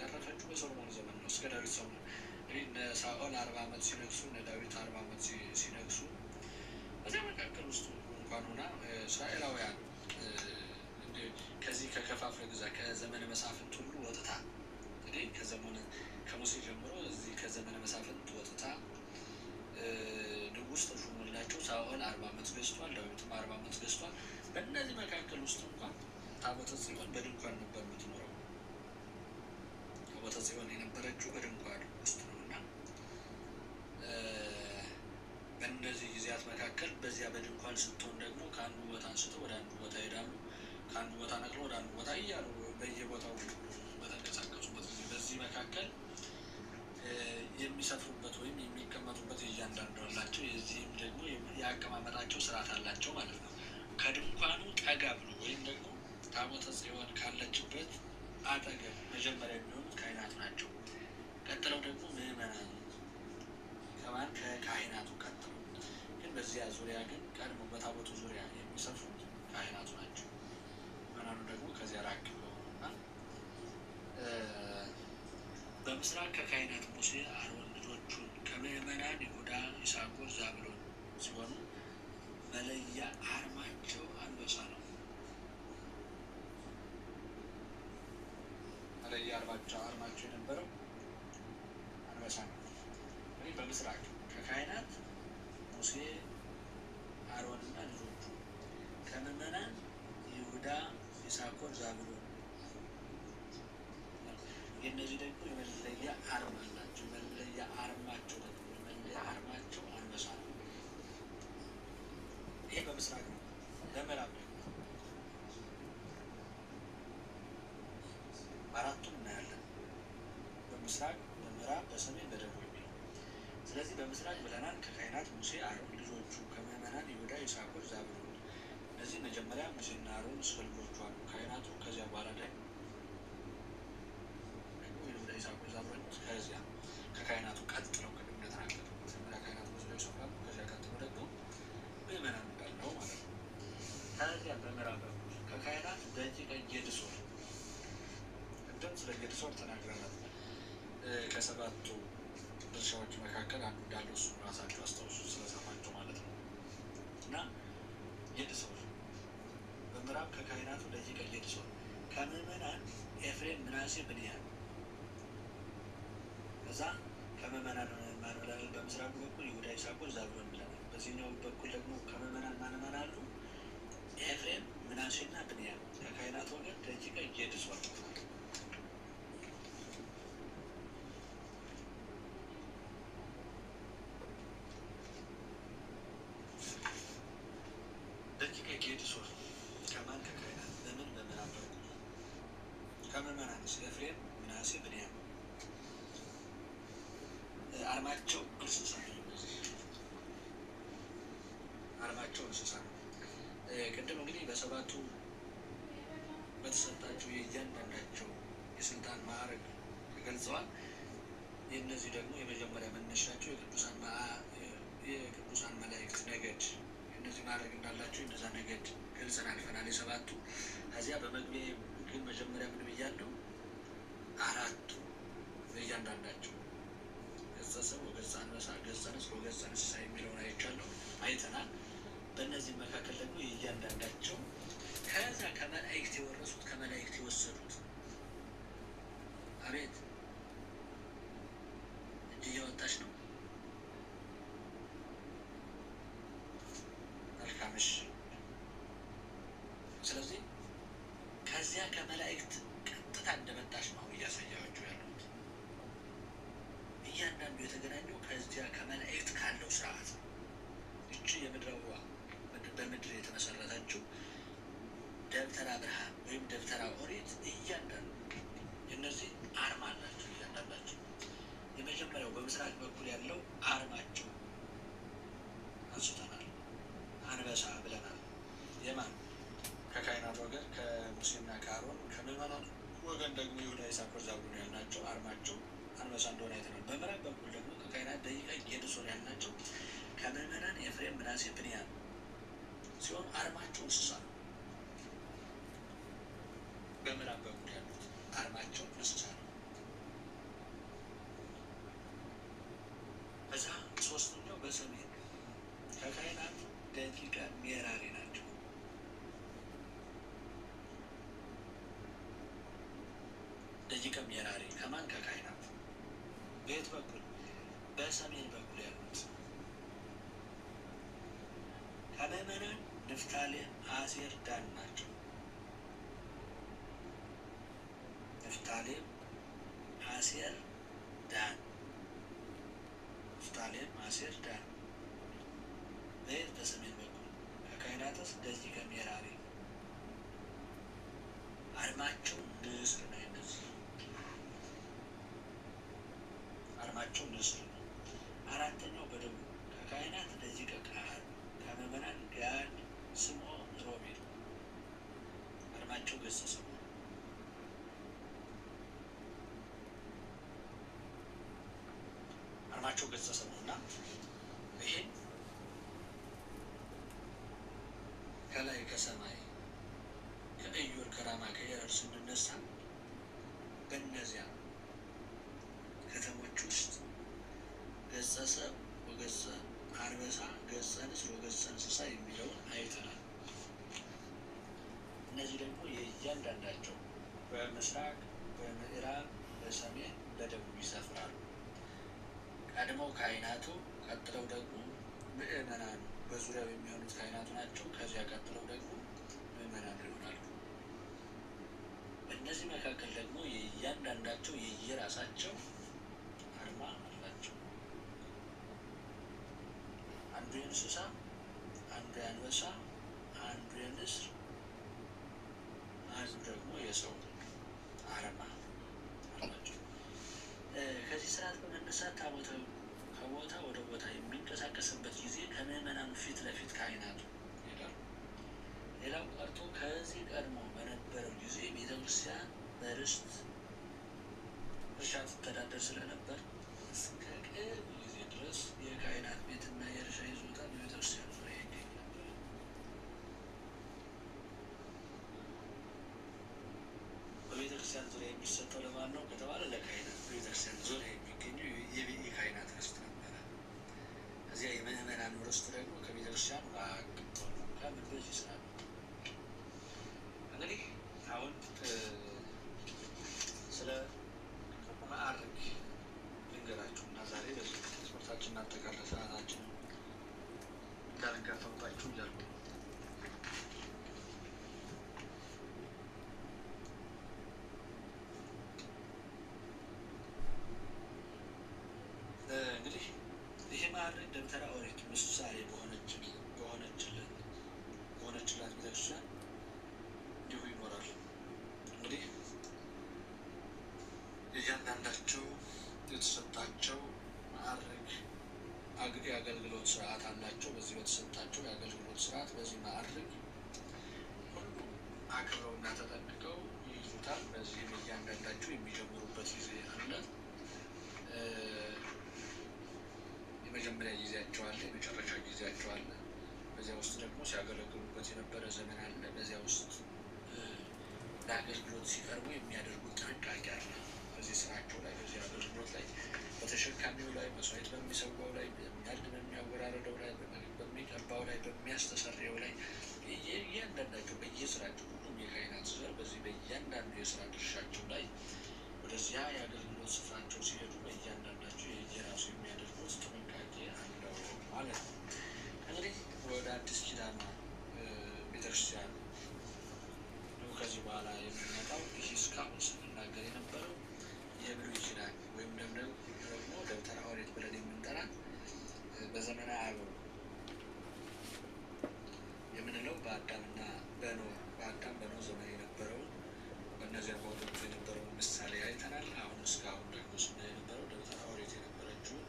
ያረፈችው በሰሎሞን ዘመን ነው። እስከ ዳዊት ሰው ነው። እንግዲህ እነ ሳኦል 40 ዓመት ሲነግሱ፣ እነ ዳዊት 40 ዓመት ሲነግሱ በዚያ መካከል ውስጥ እንኳን ሆና እስራኤላውያን ከዚህ ከከፋፍለ ግዛ ከዘመነ መሳፍንት ሁሉ ወጥታ እንግዲህ ከሙሴ ጀምሮ እዚህ ከዘመነ መሳፍንት ወጥታ ንጉሥ ተሾሞላቸው ሳኦል 40 ዓመት ገዝቷል፣ ዳዊትም 40 ዓመት ገዝቷል። በእነዚህ መካከል ውስጥ እንኳን ታቦተ ጽዮን በድንኳን ነበር የምትኖረው። ታቦተ ጽዮን የነበረችው በድንኳን ውስጥ ነው እና በእነዚህ ጊዜያት መካከል በዚያ በድንኳን ስትሆን ደግሞ ከአንዱ ቦታ አንስተው ወደ አንዱ ቦታ ይሄዳሉ። ከአንዱ ቦታ ነቅለው ወደ አንዱ ቦታ እያሉ በየቦታው በተንቀሳቀሱበት ጊዜ በዚህ መካከል የሚሰፍሩበት ወይም የሚቀመጡበት እያንዳንዱ አላቸው። የዚህም ደግሞ የአቀማመጣቸው ስርዓት አላቸው ማለት ነው። ከድንኳኑ ጠጋ ብሎ ወይም ደግሞ ታቦተ ጽዮን ካለችበት አጠገብ መጀመሪያ የሚሆኑት ካህናት ናቸው። ቀጥለው ደግሞ ምዕመናን ከካህናቱ ቀጥለው ግን በዚያ ዙሪያ ግን ቀድሞ በታቦቱ ዙሪያ የሚሰፍሩት ካህናቱ ናቸው። ምዕመናኑ ደግሞ ከዚያ ራቅ ብለው እና በምስራቅ ከካህናት ሙሴ፣ አሮን ልጆቹን ከምዕመናን ይሁዳ፣ ይሳኮር፣ ዛብሎን ሲሆኑ መለያ አርማቸው አንበሳ ነው። መለያ አርማቸው የነበረው አንበሳ ነው። እንግዲህ በምስራቅ ከካህናት ሙሴ፣ አሮንና ልጆቹ ከምዕመናን ይሁዳ፣ ይሳኮር፣ ዛብሎን የእነዚህ ደግሞ የመለያ አርማ አላቸው። የመለያ አርማቸው ደግሞ የመለያ አርማቸው አንበሳ ነው። ይሄ በምስራቅ ነው። በምዕራብ ደግሞ በአራቱም እናያለን። በምስራቅ፣ በምዕራብ፣ በሰሜን፣ በደቡብ የሚለው። ስለዚህ በምስራቅ ብለናል ከካህናት ሙሴ፣ አሮን ልጆቹ ከምዕመናን ይሁዳ፣ ይሳኮር፣ ዛብሎን። እነዚህ መጀመሪያ ሙሴና አሮን እስከ ልጆቹ አሉ ካህናቱ። ከዚያ በኋላ ደግሞ ይሳኮር፣ ዛብሎን ከዚያ ከካህናቱ ቀጥለው ቅድም እንደተናገሩ መጀመሪያ ካህናቱ በዙሪያው ይሰፍራሉ። ከዚያ ቀጥሎ ደግሞ ምዕመናን እንዳለው ማለት ነው። ከዚያ በምዕራብ በኩል ከካህናት ደቂቀ ጌድሶን ቅድም ስለ ጌድሶን ተናግረናል። ከሰባቱ ድርሻዎች መካከል አንዱ እንዳለው እሱ ራሳቸው አስታውሱ ስለጻፋቸው ማለት ነው። እና ጌድሶን በምዕራብ ከካህናቱ ደቂቀ ጌድሶን ከምዕመናን ኤፍሬም፣ ምናሴ፣ ብንያም። ከዛ ከምዕመናን ማን ብለናል? በምስራቁ በኩል ይሁዳ፣ ይሳኮር፣ ዛብሎን ብለናል። በዚህኛው በኩል ደግሞ ከምዕመናን ማን አሉ? ኤፍሬም፣ ምናሴና ብንያም። ከካህናት ወገን ደቂቀ ጌድሶን። ደቂቀ ጌድሶን ከማን? ከካህናት። በምን? በምዕራብ በኩል። ከምዕመናንስ? ኤፍሬም፣ ምናሴ፣ ብንያም። አርማቸው እንስሳ ነው። አርማቸው እንስሳ ነው። ቅድም እንግዲህ በሰባቱ በተሰጣቸው የእያንዳንዳቸው የስልጣን ማዕረግ ተገልጸዋል። የእነዚህ ደግሞ የመጀመሪያ መነሻቸው የቅዱሳን መላእክት ነገድ እነዚህ ማዕረግ እንዳላቸው የነዛ ነገድ ገልጸን አልፈናል። የሰባቱ ከዚያ በመግቢያ ግን መጀመሪያ ምን ብያለሁ? አራቱ በእያንዳንዳቸው ገጸ ሰው፣ ወገጸ አንበሳ፣ ገጸ ንስር፣ ወገጸ እንስሳ የሚለውን አይተናል። በእነዚህ መካከል ደግሞ የእያንዳንዳቸው ከዛ ከመላእክት የወረሱት ከመላእክት የወሰዱት። አቤት እጅ እያወጣች ነው። መልካምሽ። ስለዚህ ከዚያ ከመላእክት ቀጥታ እንደመጣች ነው እያሳያችሁ ያሉት። እያንዳንዱ የተገናኘው ከዚያ ከመላእክት ካለው ስርዓት ነው። እቺ የምድረዋ በምድር የተመሰረተችው ደብተራ ብርሃን ወይም ደብተራ ኦሪት እያንዳንዱ እነዚህ አርማ አላቸው። እያንዳንዳቸው የመጀመሪያው በምስራቅ በኩል ያለው አርማቸው አንስተናል። አንበሳ ብለናል። የማን? ከካህናት ወገን ከሙሴና ከአሮን። ከምዕመናን ወገን ደግሞ ይሁዳ፣ ይሳኮር፣ ዛብሎን ያልናቸው አርማቸው አንበሳ እንደሆነ አይተናል። በምዕራብ በኩል ደግሞ ከካህናት ደቂቀ ጌድሶን ያልናቸው ከምዕመናን ኤፍሬም፣ ምናሴ፣ ብንያም ሲሆን አርማቸው እንስሳ ነው። በምዕራብ በኩል ያሉት አርማቸው እንስሳ ነው። በዛ ሶስተኛው በሰሜን ከካህናት ደቂቀ ሜራሪ ናቸው። ደቂቀ ሜራሪ ከማን? ከካህናት። በየት በኩል? በሰሜን በኩል ያሉት ከምዕመናን ንፍታሌም፣ አሴር፣ ዳን ናቸው። ንፍታሌም፣ አሴር ዳን ንፍታሌም አሴር ዳን በየት በሰሜን በኩል ከካህናትስ ደቂቀ ሜራሪ አርማቸው ንስር ነው። እነዚህ አርማቸው ንስር ነው። አራተኛው በደቡብ ከካህናት ደቂቀ ቃል ከምዕመናን ጋድ ስምዖን ሮቤል አርማቸው ገጸ ሰው አርማቸው ገጸ ሰው እና ይሄን ከላይ ከሰማይ ከእዩር ከራማ ከኤረር ስንነሳ በእነዚያ ከተሞች ውስጥ ገጸ ሰብ ወገጸ አንበሳ ገጸ ንስር ወገጸ እንስሳ የሚለውን አይተናል። እነዚህ ደግሞ የእያንዳንዳቸው በምስራቅ በምዕራብ በሰሜን በደቡብ ይሰፍራሉ። ቀድመው ካህናቱ ቀጥለው ደግሞ ምዕመናኑ በዙሪያው የሚሆኑት ካህናቱ ናቸው። ከዚያ ቀጥለው ደግሞ ምዕመናኑ ይሆናሉ። በእነዚህ መካከል ደግሞ የእያንዳንዳቸው የየራሳቸው አርማ አላቸው። አንዱ የእንስሳ፣ አንዱ የአንበሳ፣ አንዱ የንስር፣ አንዱ ደግሞ የሰው አርማ አላቸው። ከዚህ ስርዓት በመነሳት ታቦተ ከቦታ ወደ ቦታ የሚንቀሳቀስበት ጊዜ ከምዕመናኑ ፊት ለፊት ካህናቱ ይሄዳሉ። ሌላው ቀርቶ ከዚህ ቀድሞ በነበረው ጊዜ ቤተክርስቲያን በርስት እርሻ ትተዳደር ስለነበር እስከ ቅርብ ጊዜ ድረስ የካህናት ቤትና የእርሻ ይዞታ በቤተክርስቲያን ዙሪያ ይገኝ ነበር። በቤተክርስቲያን ዙሪያ የሚሰጠው ለማን ነው ከተባለ ለካህናት። በቤተክርስቲያን ዙሪያ የሚገኘው የካህናት ርስት ነበረ። እዚያ የምዕመናን ርስት ደግሞ ከቤተክርስቲያን ከምን በዚህ ስራ እንግዲህ አሁን ስለ ማዕረግ ልንገራችሁ እና ዛሬ በዚህ ትምህርታችን እናጠቃለን። ሰዓታችን እንዳልጋፈባችሁ እያልኩ ነው። እንግዲህ ይሄ ማዕረግ ደብተራ ኦሪት ምሳሌ በሆነችላት ቤተክርስቲያን እንዲሁ ይኖራል። እንግዲህ እያንዳንዳቸው የተሰጣቸው ማዕረግ የአገልግሎት ስርዓት አላቸው። በዚህ በተሰጣቸው የአገልግሎት ስርዓት በዚህ ማዕረግ ሁሉ አክብረውና ተጠንቅቀው ይይዙታል። በዚህም እያንዳንዳቸው የሚጀምሩበት ጊዜ አለ። የመጀመሪያ ጊዜያቸው አለ፣ የመጨረሻ ጊዜያቸው አለ። በዚያ ውስጥ ደግሞ ሲያገለግሉበት የነበረ ዘመን አለ። በዚያ ውስጥ ለአገልግሎት ሲቀርቡ የሚያደርጉት ጥንቃቄ አለ። በዚህ ስራቸው ላይ በዚህ አገልግሎት ላይ በተሸካሚው ላይ መስዋዕት በሚሰዋው ላይ በሚያርድ በሚያወራረደው ላይ በሚቀባው ላይ በሚያስተሰርየው ላይ እያንዳንዳቸው በየስራቸው ሁሉም የካህናት ዘር በዚህ በእያንዳንዱ የስራ ድርሻቸው ላይ ወደዚያ የአገልግሎት ስፍራቸው ሲሄዱ በእያንዳንዳቸው የየራሱ የሚያደርጉት ጥንቃቄ አለው ማለት ነው። እንግዲህ ወደ አዲስ ኪዳን ቤተክርስቲያን ከዚህ በኋላ የምንመጣው ይህ እስካሁን ስንናገር የነበረው የብሉይ ኪዳን ወይም ደግሞ ደብተራ ኦሪት ብለን የምንጠራት በዘመነ አበው የምንለው በአዳምና በኖህ ዘመን የነበረውን በእነዚያ በወቅቱ የነበረውን ምሳሌ አይተናል። አሁን እስካሁን ደግሞ ስናይ የነበረው ደብተራ ኦሪት የነበረችውን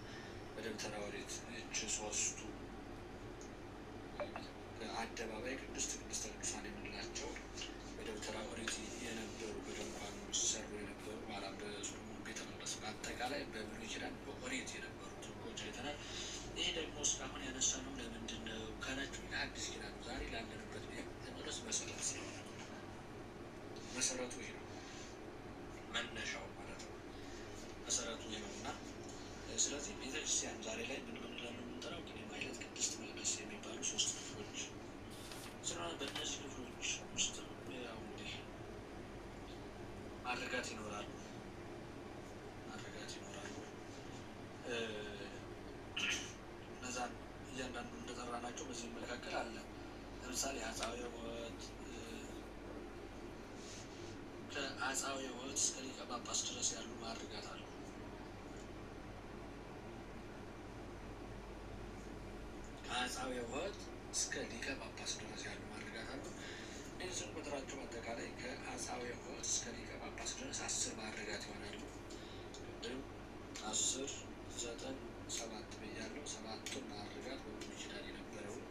በደብተራ ኦሪት እጅ ሶስቱ አደባባይ ቅድስት ቅዱሳን የምንላቸው በደብተራ ኦሪት የነበሩ በድንኳኑ ሲሰሩ የነበሩ ኋላ በሶሎሞን ቤተ መቅደስ በአጠቃላይ በብሉይ ኪዳን በኦሪት የነበሩ ትርጉሞች አይተናል። ይህ ደግሞ እስካሁን ያነሳነው ለምንድን ነው ካላችሁ የአዲስ ኪዳን ዛሬ ላለንበት ቤተ መቅደስ መሰረት ስለሆነ መሰረቱ ይህ ነው፣ መነሻው ማለት ነው። መሰረቱ ይህ ነው እና ስለዚህ ቤተክርስቲያን ዛሬ ላይ ምን ብለን የምንጠራው ግን የማይለት ቅድስት መቅደስ የሚባሉ ሶስት ክፍሎች ስለሆነ በእነዚህ ክፍሎች ውስጥ ያው እንግዲህ ማዕረጋት ይኖራሉ። እነዛን እያንዳንዱ እንደጠራናቸው በዚህ መካከል አለ። ለምሳሌ አጻዊ ሕይወት ከአጻዊ ሕይወት እስከ ሊቀ ጳጳስ ድረስ ያሉ ማዕረጋት አሉ። ከአጻብዕ ሕይወት እስከ ሊቀ ጳጳስ ድረስ ያሉ ማዕርጋት አሉ። እነዚህ ቁጥራቸው አጠቃላይ ከአጻብዕ ሕይወት እስከ ሊቀ ጳጳስ ድረስ 10 ማዕርጋት ይሆናሉ። ቅድም 10፣ 9፣ 7 ብያለሁ። 7ቱን ማዕርጋት በብሉይ ኪዳን የነበረውን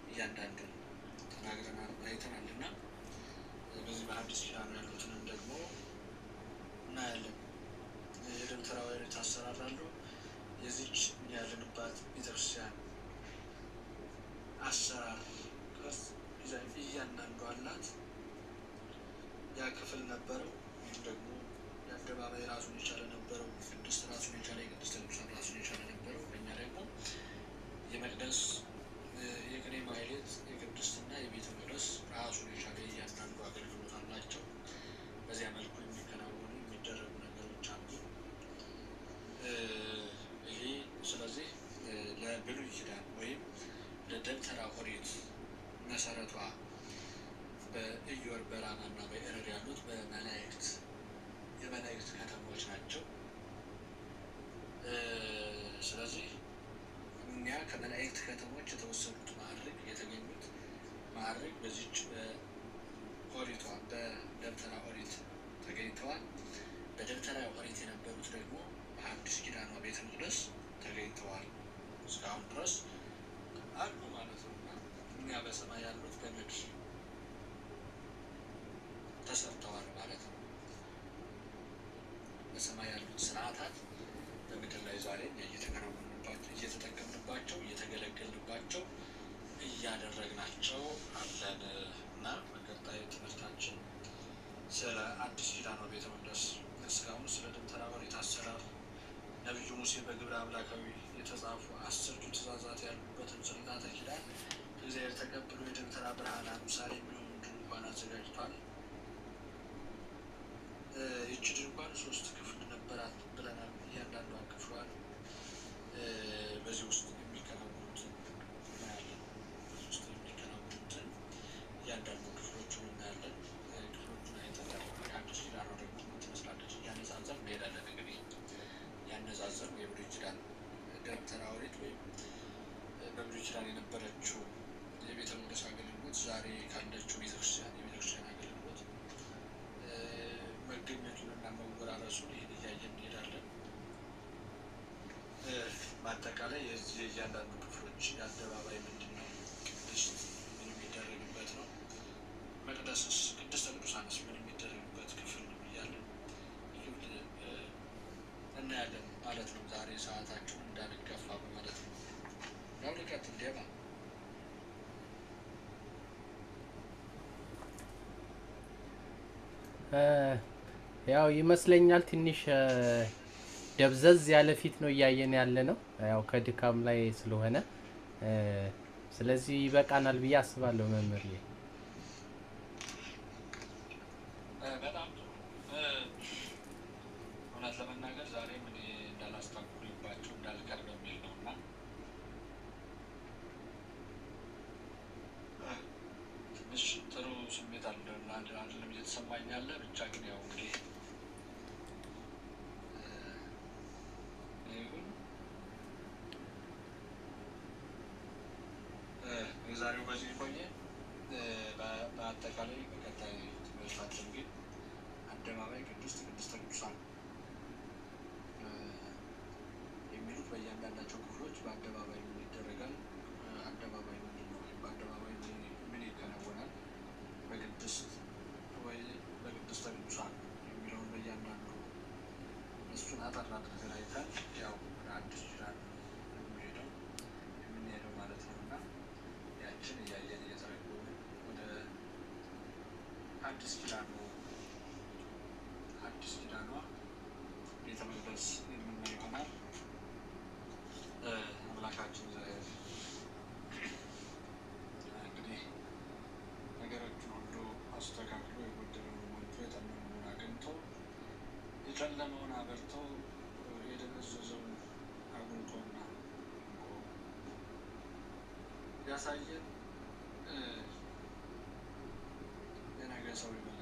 እያንዳንዱን ተናግረናል አይተናል እና በዚህ በሐዲስ ኪዳን ያሉትንም ደግሞ እናያለን። የደብተራ ኦሪት አሰራር አሉ። የዚች ያለንባት ቤተክርስቲያን አሰራር ቅርጽ እያንዳንዱ አላት። ያ ክፍል ነበረው ወይም ደግሞ የአደባባይ ራሱን የቻለ ነበረው። ቅድስት ራሱን የቻለ፣ የቅድስተ ቅዱሳን ራሱን የቻለ ነበረው። እኛ ደግሞ የመቅደስ፣ የቅኔ ማህሌት፣ የቅድስትና የቤተ መቅደስ ራሱን የቻለ እያንዳንዱ አገልግሎት አላቸው። በዚያ መልኩ የሚከናወኑ የሚደረጉ ነገሮች አሉ። ይሄ ስለዚህ ለብሉይ ኪዳን ወይም ለደብተራ ኦሪት መሰረቷ በኢዮር፣ በራማ እና በኤረር ያሉት የመላእክት ከተሞች ናቸው። ስለዚህ እኛ ከመላእክት ከተሞች የተወሰኑት ማዕርግ የተገኙት ማዕርግ በዚች በኦሪቷ በደብተራ ኦሪት ተገኝተዋል። በደብተራ ኦሪት የነበሩት ደግሞ በሐዲስ ኪዳኗ ቤተ መቅደስ ተገኝተዋል። እስካሁን ድረስ አሉ ማለት ነው እና እኛ በሰማይ ያሉት በምድር ተሰርተዋል ማለት ነው። በሰማይ ያሉት ስርዓታት በምድር ላይ ዛሬ እየተከናወኑባቸው፣ እየተጠቀምንባቸው፣ እየተገለገልንባቸው፣ እያደረግናቸው አለን እና በቀጣይ ትምህርታችን ስለ አዲስ ኪዳኗ ቤተ መቅደስ፣ እስካሁን ስለ ደብተራ ኦሪት አሰራር፣ ነቢዩ ሙሴ በግብረ አምላካዊ የተጻፉ 10ቱ ትእዛዛት ያሉበትን ጽላተ ኪዳን እግዚአብሔር ተቀብሎ የደብተራ ብርሃን አምሳል የሚሆኑ ድንኳን አዘጋጅቷል። ይቺ ድንኳን 3 ክፍል ነበራት ብለናል። እያንዳንዷ ክፍሏን በዚህ ውስጥ የሚከናወኑትን እናያለን። በዚህ ውስጥ የሚከናወኑትን እያንዳንዱ ክፍሎቹን እናያለን። ክፍሎቹን አይተን አዲስ ኪዳኗ ደግሞ ትመስላለች እያነጻጸር እንሄዳለን። እንግዲህ ያነጻጸር የብሉይ ኪዳን ደብተራ ኦሪት ወይም በብሉይ ኪዳን የነበረችው የቤተ መቅደስ አገልግሎት ዛሬ ካለችው ቤተክርስቲያን የቤተክርስቲያን አገልግሎት መገኘቱንና መወራረሱን ይህን እያየን እንሄዳለን። በአጠቃላይ የዚህ የእያንዳንዱ ክፍሎች የአደባባይ ምንድን ነው? ቅድስት ምን የሚደረግበት ነው? መቅደስስ፣ ቅድስተ ቅዱሳንስ ምን የሚደረግበት ክፍል ነው እያለን ክፍል እናያለን ማለት ነው። ዛሬ ሰዓታችሁን እንዳንገፋ በማለት ነው። ያው ልቀጥል ዴባ ያው ይመስለኛል ትንሽ ደብዘዝ ያለ ፊት ነው እያየን ያለ ነው፣ ያው ከድካም ላይ ስለሆነ ስለዚህ ይበቃናል ብዬ አስባለሁ። መምህር በጣም ጥሩ። እውነት ለመናገር ዛሬ ምን እንዳላስታኩልባቸው እንዳልቀር በሚል ነው እና ትንሽ ጥሩ ስሜት አይደለም እየተሰማኝ ያለ። ብቻ ግን ያው እንግዲህ የዛሬው በዚህ ቆየ። በአጠቃላይ በቀጣይ ትምህርታችን ግን አደባባይ፣ ቅድስት፣ ቅድስተ ቅዱሳን የሚሉት በእያንዳንዳቸው ክፍሎች በአደባባይ ምን ይደረጋል፣ አደባባይ ምንድን ነው፣ ወይም በአደባባይ ምን ይከናወናል፣ በቅድስት ወይ በቅድስተ ቅዱሳን የሚለውን በእያንዳንዱ እሱን አጠር አድርገን አይተን ያው አዲስ ኪዳን የምንሄደው ማለት ነው እና ያችን እያየን እየተረጎምን ወደ አዲስ ኪዳኑ አዲስ ኪዳኗ ቤተ መቅደስ የምናይ ይሆናል። አምላካችን እንግዲህ ነገሮችን ሁሉ አስተካክሎ የጎደለውን ሞልቶ የጠመመውን አቅንቶ የጨለመውን አበርቶ የደበዘዘውን አጉልቶና ያሳየን የነገ ሰው ይበል።